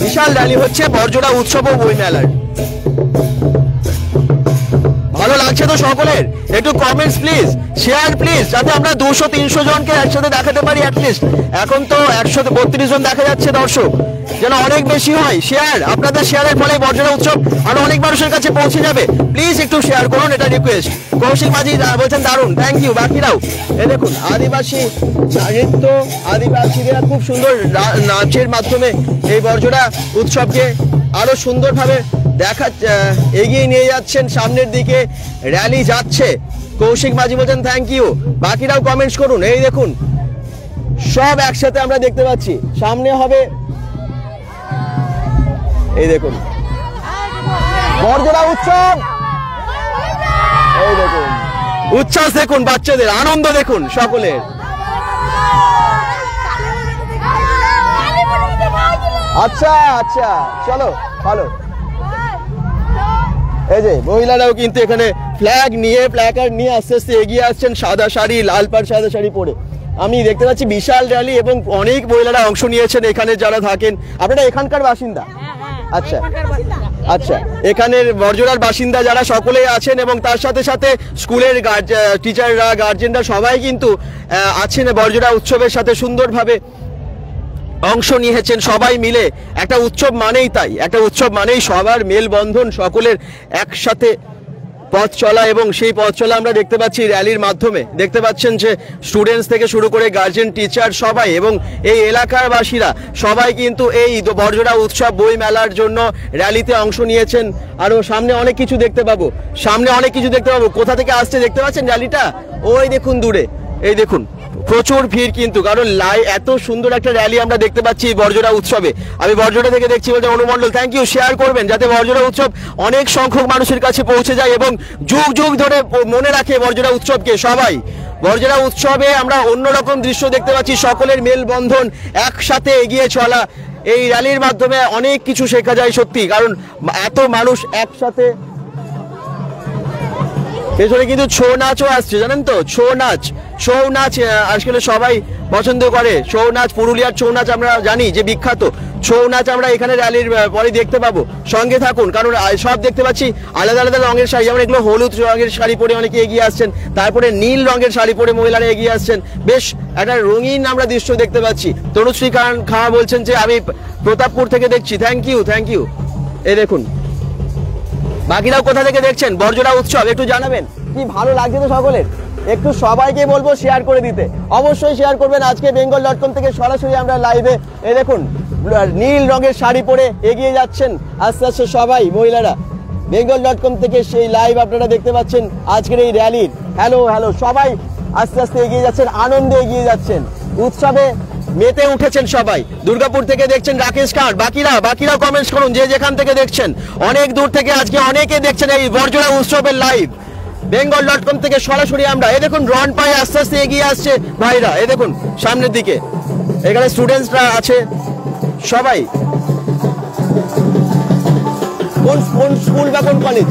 বিশাল র্যালি হচ্ছে বর্জনা উৎসব ও বই মেলার। ভালো লাগছে তো সকলের? একটু কমেন্টস প্লিজ, শেয়ার প্লিজ, যাতে আমরা 200-300 জনকে একসাথে দেখাতে পারি। অ্যাটলিস্ট এখন তো 132 জন দেখা যাচ্ছে দর্শক, যেন অনেক বেশি হয়। শেয়ার, আপনাদের শেয়ারের ফলে বর্জনা উৎসব আরো অনেক মানুষের কাছে পৌঁছে যাবে। প্লিজ একটু শেয়ার করুন, এটা রিকোয়েস্ট। কৌশিক মাঝি বলছেন দারুণ, থ্যাংক ইউ। বাকিরাও এই দেখুন আদিবাসী নৃত্য, আদিবাসীরা খুব সুন্দর নাচের মাধ্যমে এই বর্জনা উৎসবকে আরো সুন্দরভাবে এগিয়ে নিয়ে যাচ্ছেন সামনের দিকে। র্যালি যাচ্ছে, কৌশিক মাঝি বলছেন থ্যাংক ইউ। বাকিরাও কমেন্টস করুন। এই দেখুন সব একসাথে আমরা দেখতে পাচ্ছি। সামনে হবে, এই দেখুন বর্জনা উৎসব। এই দেখুন উচ্ছ্বাস দেখুন, বাচ্চাদের আনন্দ দেখুন সকলের। আচ্ছা, চলো ভালো। এই যে মহিলারাও কিন্তু এখানে প্ল্যাকার্ড নিয়ে আস্তে আস্তে এগিয়ে আসছেন, সাদা শাড়ি, লাল পাড় সাদা শাড়ি পরে। আমি দেখতে পাচ্ছি বিশাল র্যালি এবং অনেক মহিলারা অংশ নিয়েছেন এখানে যারা থাকেন। আপনারা এখানকার বাসিন্দা? আচ্ছা, এখানের বর্জনার বাসিন্দা যারা সকলেই আছেন এবং তার সাথে সাথে স্কুলের টিচাররা, গার্জেনরা সবাই কিন্তু আছেন বর্জনা উৎসবের সাথে সুন্দরভাবে অংশ নিয়েছেন সবাই মিলে। একটা উৎসব মানেই তাই, একটা উৎসব মানেই সবার মেলবন্ধন, সকলের একসাথে পথ চলা। এবং সেই পথ চলা আমরা দেখতে পাচ্ছি র্যালির মাধ্যমে। দেখতে পাচ্ছেন যে স্টুডেন্টস থেকে শুরু করে গার্জেন, টিচার সবাই এবং এই এলাকার বাসীরা সবাই কিন্তু এই বর্জনা উৎসব বই মেলার জন্য র্যালিতে অংশ নিয়েছেন। আরো সামনে অনেক কিছু দেখতে পাবো, কোথা থেকে আসছে দেখতে পাচ্ছেন র্যালিটা? ওই দেখুন দূরে, এই দেখুন প্রচুর ভিড় কিন্তু, কারণ এত সুন্দর একটা র্যালি আমরা দেখতে পাচ্ছি বর্জনা উৎসবে। আমি বর্জনা থেকে দেখছি বলতে অনুমণ্ডল, থ্যাংক ইউ। শেয়ার করবেন যাতে বর্জনা উৎসব অনেক সংখ্যক মানুষের কাছে পৌঁছে যায় এবং যুগ যুগ ধরে মনে রাখে বর্জনা উৎসবকে সবাই। বর্জনা উৎসবে আমরা অন্যরকম দৃশ্য দেখতে পাচ্ছি, সকলের মেলবন্ধন, একসাথে এগিয়ে চলা। এই র্যালির মাধ্যমে অনেক কিছু শেখা যায় সত্যি, কারণ এত মানুষ একসাথে। পেছনে কিন্তু ছৌ নাচও আসছে, জানেন তো? ছৌ নাচ আজকাল সবাই পছন্দ করে। ছৌ নাচ, পুরুলিয়ার ছৌ নাচ আমরা জানি যে বিখ্যাত। ছৌ নাচ আমরা এখানে র্যালির পরে দেখতে পাবো। সঙ্গে থাকুন, কারণ সব দেখতে পাচ্ছি আলাদা আলাদা রঙের শাড়ি, যেমন এগুলো হলুদ রঙের শাড়ি পরে অনেকে এগিয়ে আসছেন, তারপরে নীল রঙের শাড়ি পরে মহিলারা এগিয়ে আসছেন। বেশ একটা রঙিন আমরা দৃশ্য দেখতে পাচ্ছি। তনুশ্রী খাঁ বলছেন যে আমি প্রতাপপুর থেকে দেখছি। Thank you. এই দেখুন, বাকিরাও কোথা থেকে দেখছেন বড়জোড়া উৎসব একটু জানাবেন। কি ভালো লাগছে তো সকলের, একটু সবাইকে বলবো শেয়ার করে দিতে, অবশ্যই শেয়ার করবেন। আজকে bengal.com থেকে সরাসরি আমরা লাইভে, এই দেখুন নীল রঙের শাড়ি পরে এগিয়ে যাচ্ছেন আস্তে আস্তে সবাই মহিলারা। bengal.com থেকে সেই লাইভ আপনারা দেখতে পাচ্ছেন আজকের এই র্যালির। হ্যালো সবাই আস্তে আস্তে এগিয়ে যাচ্ছেন, আনন্দে এগিয়ে যাচ্ছেন, উৎসবে মেতে উঠেছেন সবাই। দুর্গাপুর থেকে দেখছেন রাকেশ কার, বাকিরাও কমেন্টস করুন যে যেখান থেকে দেখছেন। অনেক দূর থেকে আজকে অনেকে দেখছেন এই বড়জোড়া উৎসবের লাইভ bengal.com থেকে সরাসরি আমরা। এই দেখুন রন পায়ে আস্তে আস্তে এগিয়ে আসছে ভাইরা, এই দেখুন সামনের দিকে এখানে স্টুডেন্টসরা আছে সবাই। কোন স্কুল বা কোন কলেজ?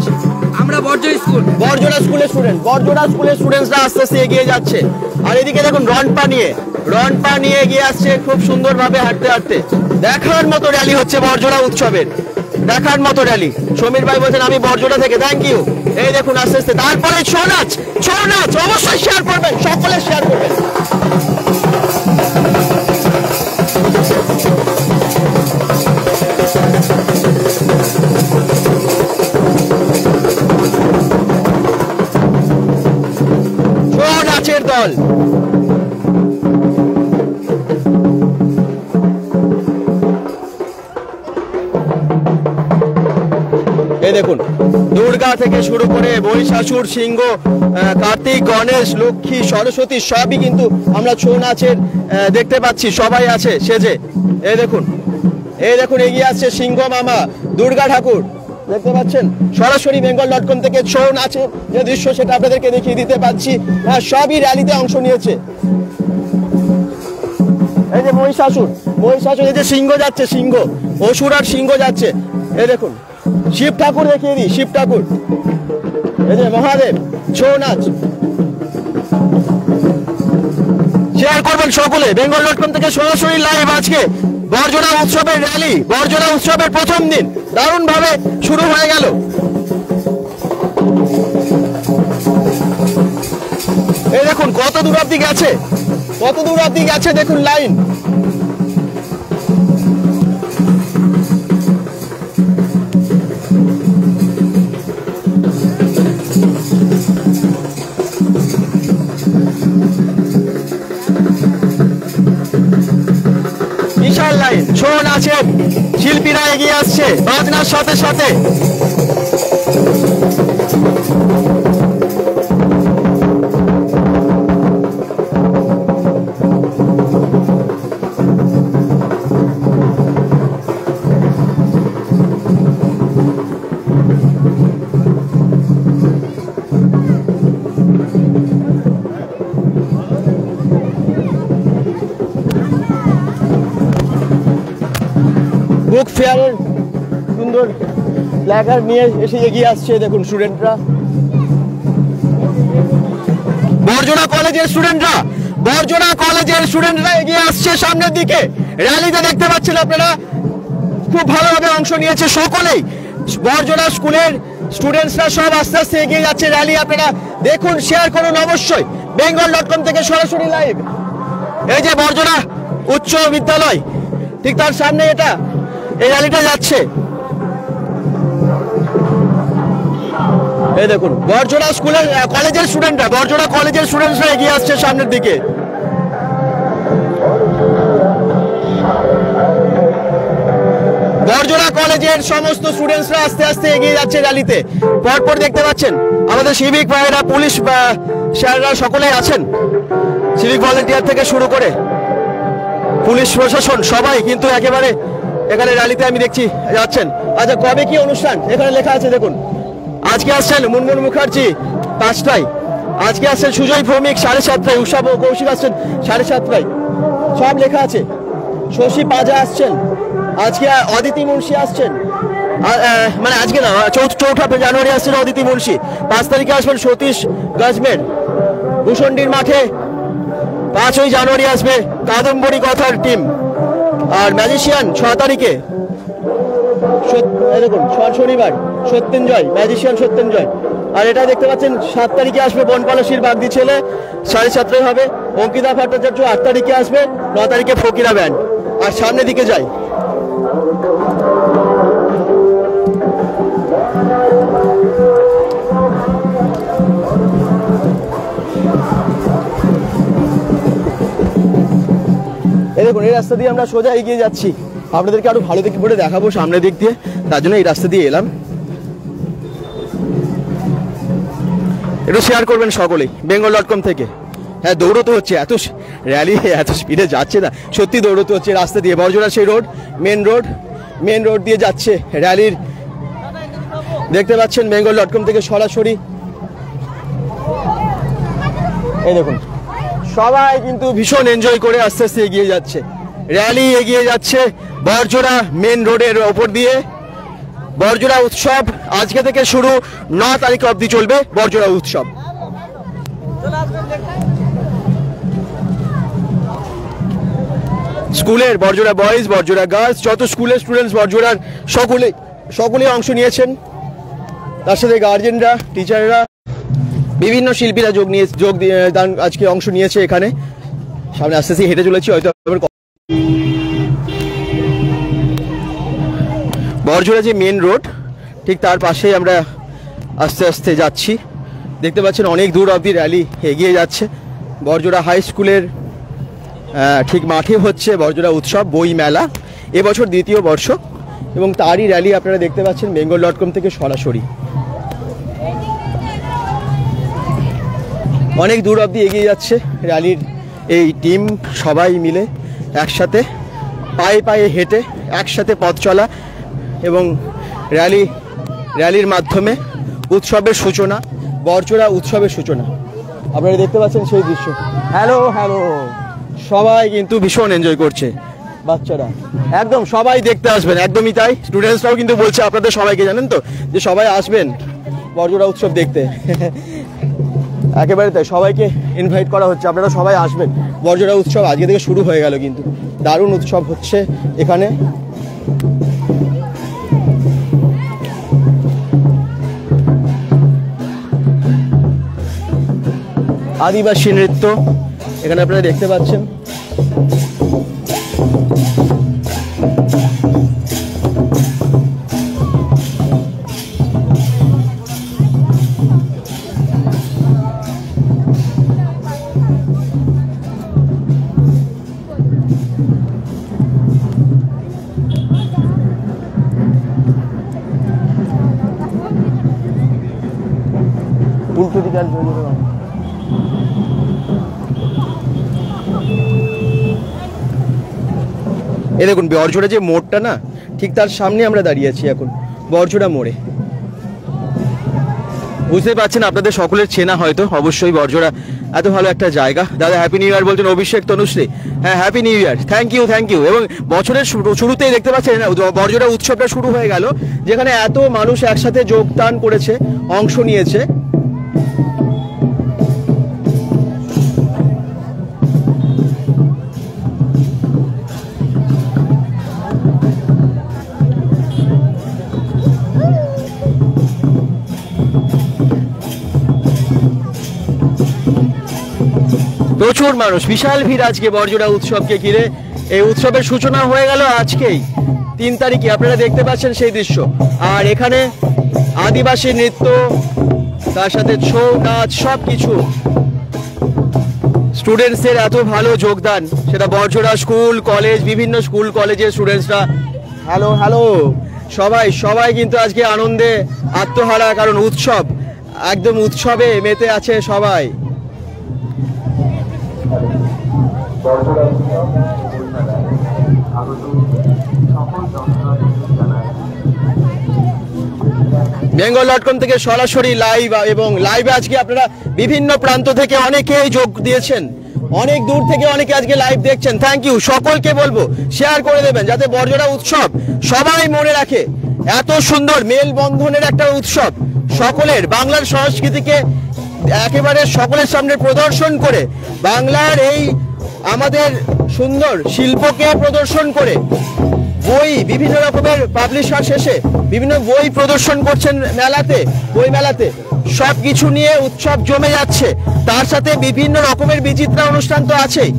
আমরা বড়জোড়া স্কুলের স্টুডেন্টসরা আস্তে আস্তে এগিয়ে যাচ্ছে। আর এদিকে দেখুন রন পা নিয়ে এগিয়ে আসছে খুব সুন্দরভাবে হাঁটতে। দেখার মতো র্যালি হচ্ছে বড়জোড়া উৎসবের, দেখার মতো র্যালি। সমীর ভাই বলছেন আমি বড়জোড়া থেকে, থ্যাংক ইউ। এই দেখুন আস্তে আস্তে, তারপরে ছৌ নাচ অবশ্যই শেয়ার করবেন, সকলে শেয়ার করবেন। ছৌ নাচের দল, এই দেখুন দুর্গা থেকে শুরু করে মহিষাসুর, সিংহ, কার্তিক, গণেশ, লক্ষ্মী, সরস্বতী সবই কিন্তু আমরা ছৌ নাচের দেখতে পাচ্ছি, সবাই আছে সেজে। এই দেখুন এগিয়ে আসছে সিংহ মামা, দুর্গা ঠাকুর দেখতে পাচ্ছেন। সরাসরি bengal.com থেকে ছৌ নাচের যে দৃশ্য সেটা আপনাদেরকে দেখিয়ে দিতে পাচ্ছি। সবই র্যালিতে অংশ নিয়েছে। এই যে মহিষাসুর, এই যে সিংহ যাচ্ছে, অসুর আর সিংহ যাচ্ছে। এই দেখুন শিব ঠাকুর দেখিয়ে দিই, এই যে মহাদেব, ছৌ নাচ শেয়ার করবেন সকলে। bengal.com থেকে সরাসরি লাইভ আজকে বড়জোড়া উৎসবের র্যালি, বড়জোড়া উৎসবের প্রথম দিন দারুণ ভাবে শুরু হয়ে গেল। এই দেখুন কত দূর অব্দি গেছে দেখুন লাইন। বিশাল লাইন, ছৌ নাচের শিল্পীরা এগিয়ে আসছে বাজনার সাথে সাথে। বুক ফেয়ারের সুন্দর প্ল্যাকার্ড নিয়ে এসে এগিয়ে আসছে দেখুন স্টুডেন্টরা। বড়জোড়া কলেজের স্টুডেন্টরা এগিয়ে আসছে সামনের দিকে। র্যালিতে দেখতে পাচ্ছেন আপনারা খুব ভালোভাবে অংশ নিয়েছে সকলেই। বড়জোড়া স্কুলের স্টুডেন্টসরা সব আস্তে আস্তে এগিয়ে যাচ্ছে। র্যালি আপনারা দেখুন, শেয়ার করুন অবশ্যই। bengal.com থেকে সরাসরি লাইভ। এই যে বড়জোড়া উচ্চ বিদ্যালয়, ঠিক তার সামনে এই র্যালিটা যাচ্ছে। এই দেখুন বড়জোড়া কলেজের স্টুডেন্টরা এগিয়ে আসছে সামনের দিকে। বড়জোড়া কলেজের সমস্ত স্টুডেন্টসরা আস্তে আস্তে এগিয়ে যাচ্ছে র্যালিতে। পরপর দেখতে পাচ্ছেন আমাদের সিভিক ভাইয়েরা, পুলিশ স্যাররা সকলেই আছেন, সিভিক ভলেন্টিয়ার থেকে শুরু করে পুলিশ প্রশাসন সবাই কিন্তু একেবারে এখানে র্যালিতে আমি দেখছি যাচ্ছেন। আচ্ছা কবে কি অনুষ্ঠান এখানে লেখা আছে দেখুন। আজকে আসছেন মুনমুন মুখার্জি 5টায়, আজকে আসছেন সুজয় ভৌমিক 7:30টায়, উষা কৌশিক আসছেন 7:30টায়, সব লেখা আছে। শশী পাজা আসছেন, আজকে অদিতি মুন্সি আসছেন, মানে আজকে না 4 জানুয়ারি আসছেন অদিতি মুন্সি। 5 তারিখে আসবেন সতীশ গজমের ভূষণ্ডির মাঠে। 5ই জানুয়ারি আসবে কাদম্বরী কথার টিম। আর ম্যাজিশিয়ান 6 তারিখে দেখুন শনিবার সত্যেঞ্জয়, ম্যাজিশিয়ান সত্যেঞ্জয়। আর এটা দেখতে পাচ্ছেন 7 তারিখে আসবে বনপলাশির বাগদি ছেলে, 7:30 হবে। অঙ্কিতা ভট্টাচার্য 8 তারিখে আসবে, 9 তারিখে ফকিরা ব্যান্ড। আর সামনের দিকে যাই, এই দেখুন এই রাস্তা দিয়ে আমরা সোজা এগিয়ে যাচ্ছি। আপনাদেরকে আরো ভালো দিকে করে দেখাবো সামনের দিক দিয়ে, তার জন্য এই রাস্তা দিয়ে এলাম। একটু শেয়ার করবেন সকলেই bengal.com থেকে। হ্যাঁ, দৌড়তে হচ্ছে, এত র্যালি এত স্পিডে যাচ্ছে না, সত্যি দৌড়তে হচ্ছে রাস্তা দিয়ে। বড়জোড়া সেই রোড, মেন রোড দিয়ে যাচ্ছে র্যালির, দেখতে পাচ্ছেন bengal.com থেকে সরাসরি। এই দেখুন সবাই কিন্তু ভীষণ এনজয় করে আস্তে আস্তে এগিয়ে যাচ্ছে, র্যালি এগিয়ে যাচ্ছে বড়জোড়া মেন রোডের ওপর দিয়ে। বড়জোড়া উৎসব আজকে থেকে শুরু, 9 তারিখ অবধি চলবে বড়জোড়া উৎসব। স্কুলের বড়জোড়া বয়েজ, বড়জোড়া গার্লস, যত স্কুলের স্টুডেন্টস বড়জোড়ার সকলেই অংশ নিয়েছেন। তার সাথে গার্জেনরা, টিচাররা, বিভিন্ন শিল্পীরা যোগদান আজকে অংশ নিয়েছে এখানে। সামনে আস্তে আস্তে হেঁটে চলেছি, হয়তো বড়জোড়া যে মেন রোড ঠিক তার পাশেই আমরা আস্তে আস্তে যাচ্ছি। দেখতে পাচ্ছেন অনেক দূর অবধি র্যালি এগিয়ে যাচ্ছে। বড়জোড়া হাই স্কুলের ঠিক মাঠে হচ্ছে বড়জোড়া উৎসব বই মেলা, এবছর 2য় বর্ষ, এবং তারই র্যালি আপনারা দেখতে পাচ্ছেন bengal.com থেকে সরাসরি। অনেক দূর অবধি এগিয়ে যাচ্ছে র্যালির এই টিম, সবাই মিলে একসাথে পায়ে পায়ে হেঁটে একসাথে পথ চলা, এবং র্যালির মাধ্যমে উৎসবের সূচনা, বড়জোড়া উৎসবের সূচনা। আপনারা দেখতে পাচ্ছেন সেই দৃশ্য। হ্যালো, সবাই কিন্তু ভীষণ এনজয় করছে, বাচ্চারা একদম সবাই দেখতে আসবেন, একদমই তাই। স্টুডেন্টসরাও কিন্তু বলছে আপনাদের সবাইকে, জানেন তো, যে সবাই আসবেন বড়জোড়া উৎসব দেখতে। একেবারে তাই, সবাইকে ইনভাইট করা হচ্ছে, আপনারা সবাই আসবেন। বড়জোড়া উৎসব আজকে থেকে শুরু হয়ে গেল, কিন্তু দারুণ উৎসব হচ্ছে এখানে। আদিবাসী নৃত্য এখানে আপনারা দেখতে পাচ্ছেন। উল্টো দিকে আর জোরে জোরে এই দেখুন বড়জোড়া যে মোড়টা না, ঠিক তার সামনে আমরা দাঁড়িয়ে আছি এখন, বড়জোড়া মোড়ে। বুঝতে পারছেন, আপনাদের সকলের চেনা হয়তো অবশ্যই বড়জোড়া এত ভালো একটা জায়গা। দাদা হ্যাপি নিউ ইয়ার বলছেন অভিষেক তনুশ্রী। হ্যাঁ, happy new year, thank you. এবং বছরের শুরুতেই দেখতে পাচ্ছেন বড়জোড়া উৎসবটা শুরু হয়ে গেল, যেখানে এত মানুষ একসাথে যোগদান করেছে, অংশ নিয়েছে। প্রচুর মানুষ, বিশাল ভিড় আজকে বড়জোড়া উৎসবকে ঘিরে। এই উৎসবের সূচনা হয়ে গেল আজকেই 3 তারিখে, আপনারা দেখতে পাচ্ছেন সেই দৃশ্য। আর এখানে আদিবাসী নৃত্য, তার সাথে ছৌ নাচ, সবকিছু। স্টুডেন্টসদের এত ভালো যোগদান, সেটা বড়জোড়া স্কুল কলেজ, বিভিন্ন স্কুল কলেজের স্টুডেন্টসরা। হ্যালো, সবাই কিন্তু আজকে আনন্দে আত্মহারা, কারণ উৎসব, একদম উৎসবে মেতে আছে সবাই। bengal.com থেকে সরাসরি লাইভ, এবং লাইভে আজকে আপনারা বিভিন্ন প্রান্ত থেকে অনেকেই যোগ দিয়েছেন, অনেক দূর থেকে অনেকে আজকে লাইভ দেখছেন। থ্যাংক ইউ, সকলকে বলবো শেয়ার করে দেবেন, যাতে বড়জোড়া উৎসব সবাই মনে রাখে। এত সুন্দর মেলবন্ধনের একটা উৎসব, সকলের বাংলার সংস্কৃতিকে একেবারে সকলের সামনে প্রদর্শন করে, বাংলার এই আমাদের সুন্দর শিল্পকে প্রদর্শন করে বই বিভিন্ন রকমের পাবলিশার শেষে বিভিন্ন বই প্রদর্শন করছেন মেলাতে, বই মেলাতে সব কিছু নিয়ে উৎসব জমে যাচ্ছে। তার সাথে বিভিন্ন রকমের বিচিত্রা অনুষ্ঠান তো আছেই।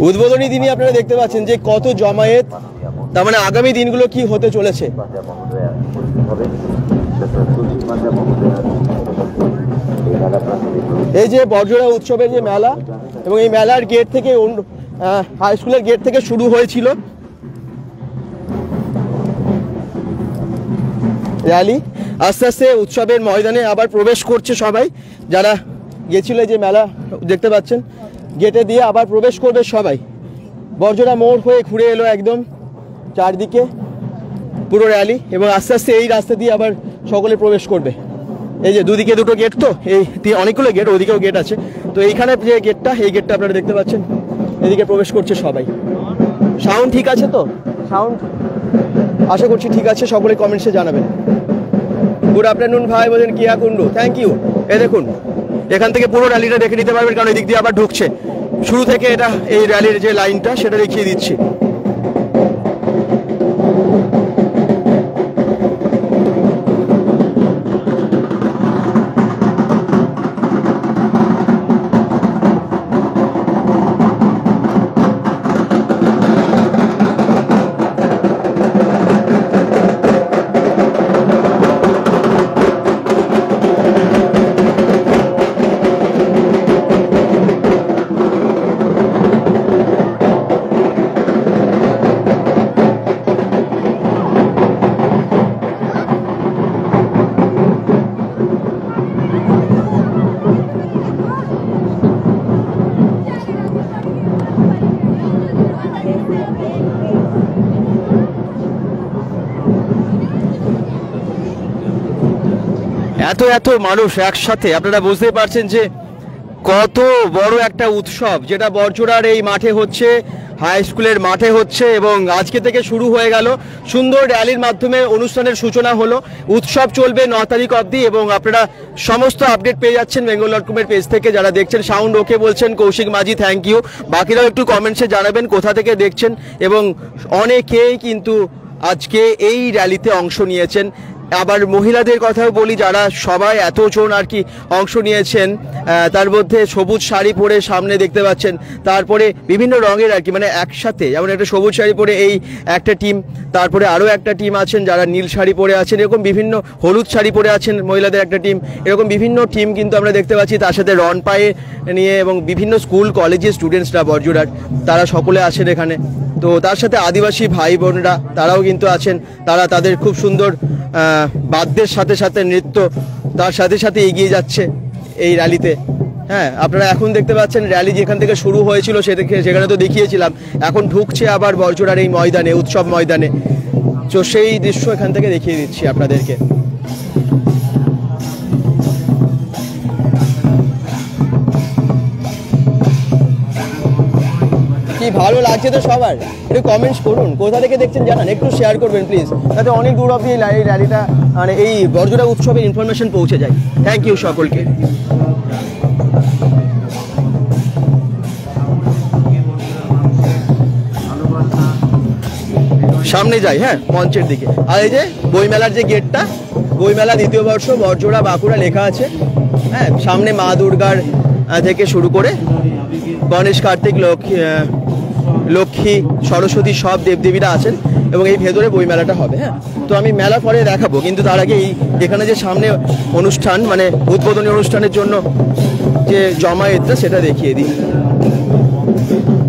উদ্বোধনী দিনই আপনারা দেখতে পাচ্ছেন যে কত জমায়েত, তার মানে আগামী দিনগুলো কি হতে চলেছে। এই যে বর্জরা উৎসবের যে মেলা, এবং এই মেলার গেট থেকে হাই স্কুলের গেট থেকে শুরু হয়েছিল র্যালি, আস্তে আস্তে উৎসবের ময়দানে আবার প্রবেশ করছে সবাই। যারা গেছিল যে মেলা দেখতে পাচ্ছেন গেটে দিয়ে আবার প্রবেশ করবে সবাই। বর্জরা মোড় হয়ে ঘুরে এলো একদম চারদিকে পুরো র্যালি, এবং আস্তে আস্তে এই রাস্তা দিয়ে আবার সকলে প্রবেশ করবে। এই যে দুদিকে দুটো গেট, তো এই অনেকগুলো গেট, ওদিকেও গেট আছে। তো এইখানে যে গেটটা, এই গেটটা আপনারা দেখতে পাচ্ছেন, এদিকে প্রবেশ করছে সবাই। সাউন্ড ঠিক আছে তো? সাউন্ড আশা করছি ঠিক আছে, সকলে কমেন্টসে জানাবেন। গুড আফটারনুন ভাই, বলেন কিয়া কুন্ডু, থ্যাংক ইউ। এই দেখুন এখান থেকে পুরো র্যালিটা দেখে নিতে পারবেন, কারণ এদিক দিয়ে আবার ঢুকছে শুরু থেকে। এটা এই র্যালির যে লাইনটা সেটা দেখিয়ে দিচ্ছি। এত এত মানুষ একসাথে, আপনারা বুঝতে পারছেন যে কত বড় একটা উৎসব, যেটা বর্জরার এই মাঠে হচ্ছে, হাই স্কুলের মাঠে হচ্ছে। এবং আজকে থেকে শুরু হয়ে গেল সুন্দর র্যালির মাধ্যমে অনুষ্ঠানের সূচনা হলো। উৎসব চলবে 9 তারিখ অবধি, এবং আপনারা সমস্ত আপডেট পেয়ে যাচ্ছেন বেঙ্গল.com-এর পেজ থেকে। যারা দেখছেন সাউন্ড ওকে বলছেন, কৌশিক মাঝি থ্যাংক ইউ। বাকিরাও একটু কমেন্টসে জানাবেন কোথা থেকে দেখছেন, এবং অনেকেই কিন্তু আজকে এই র্যালিতে অংশ নিয়েছেন। আবার মহিলাদের কথাও বলি, যারা সবাই এতজন আর কি অংশ নিয়েছেন, তার মধ্যে সবুজ শাড়ি পরে সামনে দেখতে পাচ্ছেন, তারপরে বিভিন্ন রঙের আর কি, মানে একসাথে, যেমন একটা সবুজ শাড়ি পরে এই একটা টিম, তারপরে আরও একটা টিম আছেন যারা নীল শাড়ি পরে আছেন, এরকম বিভিন্ন হলুদ শাড়ি পরে আছেন মহিলাদের একটা টিম, এরকম বিভিন্ন টিম কিন্তু আমরা দেখতে পাচ্ছি। তার সাথে রন পায়ে নিয়ে এবং বিভিন্ন স্কুল কলেজের স্টুডেন্টসরা বর্জরার, তারা সকলে আছেন এখানে। তো তার সাথে আদিবাসী ভাই বোনরা তারাও কিন্তু আছেন, তারা তাদের খুব সুন্দর বাদ্যের সাথে সাথে নৃত্য তার সাথে সাথে এগিয়ে যাচ্ছে এই র্যালিতে। হ্যাঁ, আপনারা এখন দেখতে পাচ্ছেন র্যালি যেখান থেকে শুরু হয়েছিল সেখানে তো দেখিয়েছিলাম, এখন ঢুকছে আবার বর্জরার এই ময়দানে, উৎসব ময়দানে। তো সেই দৃশ্য এখান থেকে দেখিয়ে দিচ্ছি আপনাদেরকে। কি ভালো লাগছে তো সবার, একটু কমেন্টস করুন, কোথা থেকে দেখছেন জানান, একটু শেয়ার করবেন প্লিজ, যাতে অনেক দূর অবধি এই র্যালিটা মানে এই বর্জরা উৎসবের ইনফরমেশন পৌঁছে যায়। থ্যাংক ইউ সকলকে। সামনে যাই, হ্যাঁ, মঞ্চের দিকে। আর এই যে বইমেলার যে গেটটা, বইমেলা 2য় বর্ষ বর্জরা বাঁকুড়া লেখা আছে। হ্যাঁ, সামনে মা দুর্গার থেকে শুরু করে গণেশ, কার্তিক, লক্ষ্মী, সরস্বতী সব দেবদেবীরা আছেন, এবং এই ভেতরে বইমেলাটা হবে। হ্যাঁ, তো আমি মেলা পরে দেখাবো, কিন্তু তার আগে এই এখানে যে সামনে অনুষ্ঠান, মানে উদ্বোধনী অনুষ্ঠানের জন্য যে জমায়েতটা, সেটা দেখিয়ে দিই।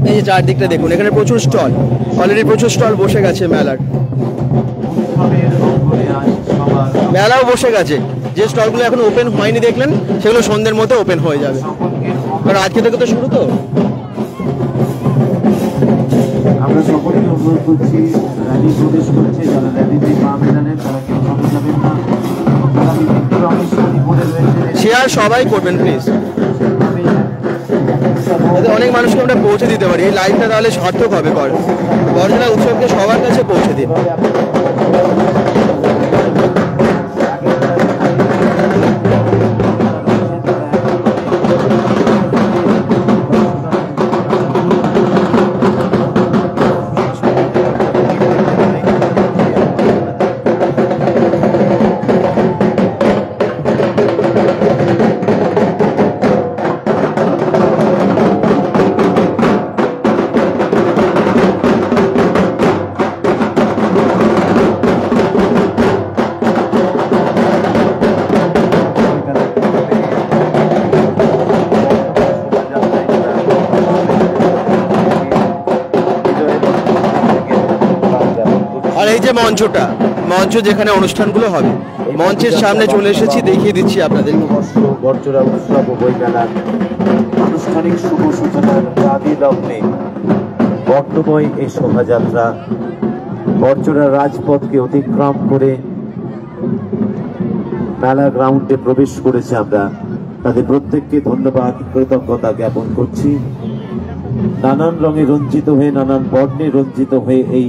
এই যে চারদিকটা দেখুন, এখানে প্রচুর স্টল, অলরেডি প্রচুর স্টল বসে গেছে মেলার। মেলাও বসে গেছে, যে স্টলগুলো এখন ওপেন হয়নি দেখলেন, সেগুলো সন্ধ্যের মধ্যে ওপেন হয়ে যাবে, কারণ আজকে থেকে তো শুরু। তো আমরা সকলেই অনুরোধ করছি, র্যালি প্রবেশ করছে, যারা র্যালিতে পা মেলালেন তারা কেউ সরে যাবেন না, যারা বিভিন্ন রঙের শাড়ি পরে রয়েছে শেয়ার সবাই করবেন প্লিজ। যাতে অনেক মানুষকে আমরা পৌঁছে দিতে পারি। এই লাইভটা তাহলে সার্থক হবে। বড়জোড়া উৎসবকে সবার কাছে পৌঁছে দিন। আর এই যে মঞ্চ যেখানে অনুষ্ঠানগুলো হবে, মঞ্চের সামনে চলে এসেছি, দেখিয়ে দিচ্ছি আপনাদের। বড়জোড়া উৎসব ও বইমেলার আনুষ্ঠানিক শুভ সূচনার আদি লগ্নে বর্ণময় এই শোভাযাত্রা বড়জোড়া রাজপথকে অতিক্রম করে মেলা গ্রাউন্ডে প্রবেশ করেছে। আমরা তাদের প্রত্যেককে ধন্যবাদ, কৃতজ্ঞতা জ্ঞাপন করছি। নানান রঙে রঞ্জিত হয়ে, নানান বর্ণে রঞ্জিত হয়ে এই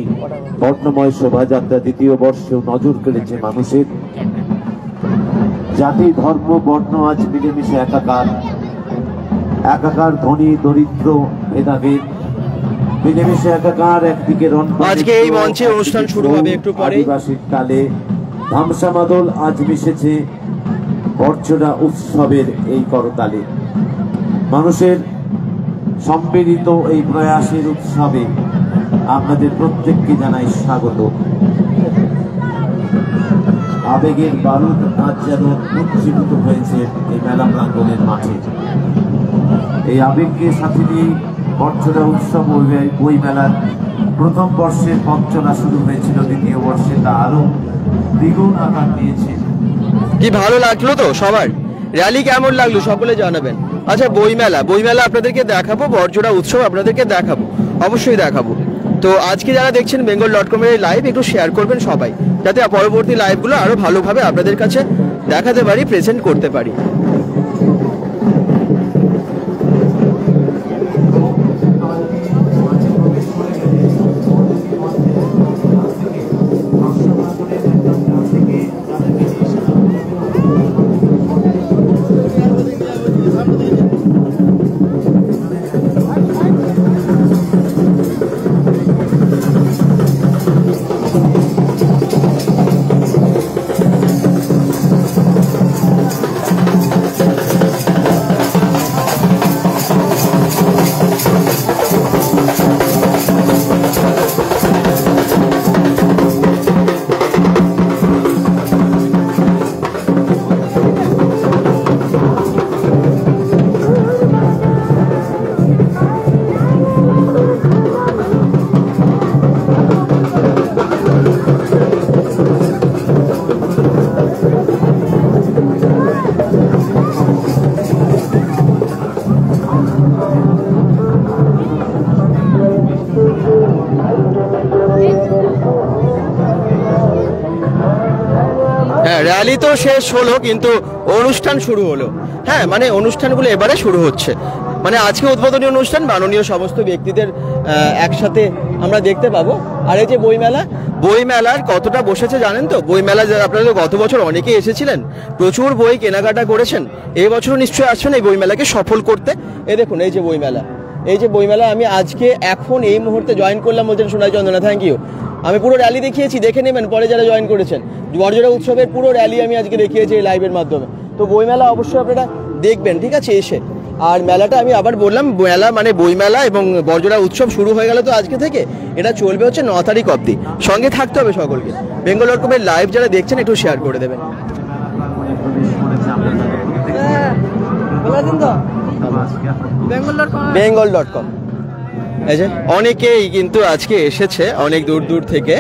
বর্ণময় শোভাযাত্রা দ্বিতীয় বর্ষেও নজর কেড়েছে মানুষের। জাতি, ধর্ম, বর্ণ আজ মিলেমিশে একাকার, ধনী দরিদ্র ভেদাভেদ মিলেমিশে একাকার। একদিকে আজকে এই মঞ্চে অনুষ্ঠান শুরু হবে একটু পরে। আদিবাসীর কালে ধামসা মাদল আজ মিশেছে বড়জোড়া উৎসবের এই করতালে। মানুষের সম্মিলিত এই প্রয়াসের উৎসবে আপনাদের প্রত্যেককে জানাই স্বাগত। আবেগের বারুদ আজ যেন উজ্জীবিত হয়েছে এই মেলা প্রাঙ্গণের মাঠে। এই আবেগকে সাথে নিয়ে বড়জোড়া উৎসব বই মেলার প্রথম বর্ষের পথ চলা শুরু হয়েছিল, দ্বিতীয় বর্ষে তা আরো দ্বিগুণ আকার নিয়েছে। কি ভালো লাগলো তো সবার? র্যালি কেমন লাগলো সকলে জানাবেন। আচ্ছা, বইমেলা আপনাদেরকে দেখাবো, বড়জোড়া উৎসব আপনাদেরকে দেখাবো, অবশ্যই দেখাবো। তো আজকে যারা দেখছেন bengal.com এর লাইভ, একটু শেয়ার করবেন সবাই, যাতে পরবর্তী লাইভগুলো আরো ভালোভাবে আপনাদের কাছে দেখাতে পারি, প্রেজেন্ট করতে পারি। র্যালি তো শেষ হলো, কিন্তু অনুষ্ঠান শুরু হলো। হ্যাঁ, মানে অনুষ্ঠানগুলো এবারে শুরু হচ্ছে। মানে আজকে উদ্বোধনী অনুষ্ঠান, মাননীয় সমস্ত ব্যক্তিদের একসাথে আমরা দেখতে পাবো। আর এই যে বইমেলার কতটা বসেছে জানেন তো? বইমেলা আপনারা গত বছর অনেকেই এসেছিলেন, প্রচুর বই কেনাকাটা করেছেন। এই বছরও নিশ্চয়ই আসছেন এই বইমেলাকে সফল করতে। এই দেখুন, এই যে বইমেলা আমি আজকে এখন এই মুহূর্তে জয়েন করলাম, বলছেন সোনাই চন্দনা, থ্যাংক ইউ। আমি পুরো র্যালি দেখিয়েছি, দেখে নেবেন পরে যারা জয়েন করেছেন। বড়জোড়া উৎসবের পুরো র্যালি আমি আজকে দেখিয়েছি এই লাইভের মাধ্যমে। তো বইমেলা অবশ্যই আপনারা দেখবেন, ঠিক আছে, এসে। আর মেলাটা আমি আবার বললাম, মেলা মানে বইমেলা এবং বড়জোড়া উৎসব শুরু হয়ে গেল তো আজকে থেকে, এটা চলবে হচ্ছে 9 তারিখ অবধি। সঙ্গে থাকতে হবে সকলকে। bengal.com এর লাইভ যারা দেখছেন একটু শেয়ার করে দেবেন। bengal.com এই যে অনেকেই কিন্তু আজকে এসেছে অনেক দূর থেকে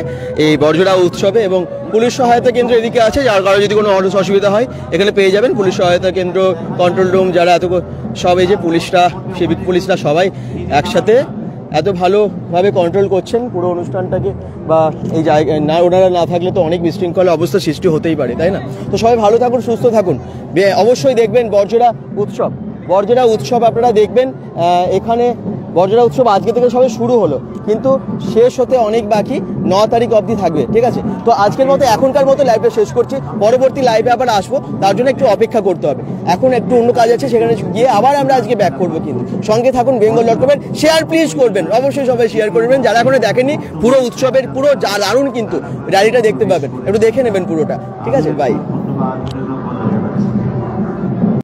এই বড়জোড়া উৎসবে, এবং পুলিশ সহায়তা কেন্দ্র এদিকে আছে, যার কারণে যদি কোনো অসুবিধা হয় এখানে পেয়ে যাবেন। পুলিশ সহায়তা কেন্দ্র, কন্ট্রোল রুম, যারা সব এই যে পুলিশরা, সিভিক পুলিশরা সবাই একসাথে এত ভালোভাবে কন্ট্রোল করছেন পুরো অনুষ্ঠানটাকে। বা এই জায়গায় ওনারা না থাকলে তো অনেক বিশৃঙ্খলা অবস্থা সৃষ্টি হতেই পারে, তাই না? তো সবাই ভালো থাকুন, সুস্থ থাকুন, অবশ্যই দেখবেন বড়জোড়া উৎসব। বড়জোড়া উৎসব আপনারা দেখবেন। এখানে বড়জোড়া উৎসব আজকে থেকে সবে শুরু হলো, কিন্তু শেষ হতে অনেক বাকি, 9 তারিখ অবধি থাকবে, ঠিক আছে? তো আজকের মতো এখনকার মতো লাইভটা শেষ করছি, পরবর্তী লাইভে আবার আসবো, তার জন্য একটু অপেক্ষা করতে হবে। এখন একটু অন্য কাজ আছে, সেখানে গিয়ে আবার আমরা আজকে ব্যাক করবো। কিন্তু সঙ্গে থাকুন bengal.com-এর, শেয়ার প্লিজ করবেন, অবশ্যই সবাই শেয়ার করবেন। যারা এখনো দেখেনি, পুরো উৎসবের পুরো দারুণ কিন্তু র্যালিটা দেখতে পাবেন, একটু দেখে নেবেন পুরোটা, ঠিক আছে? বাই। ধন্যবাদ।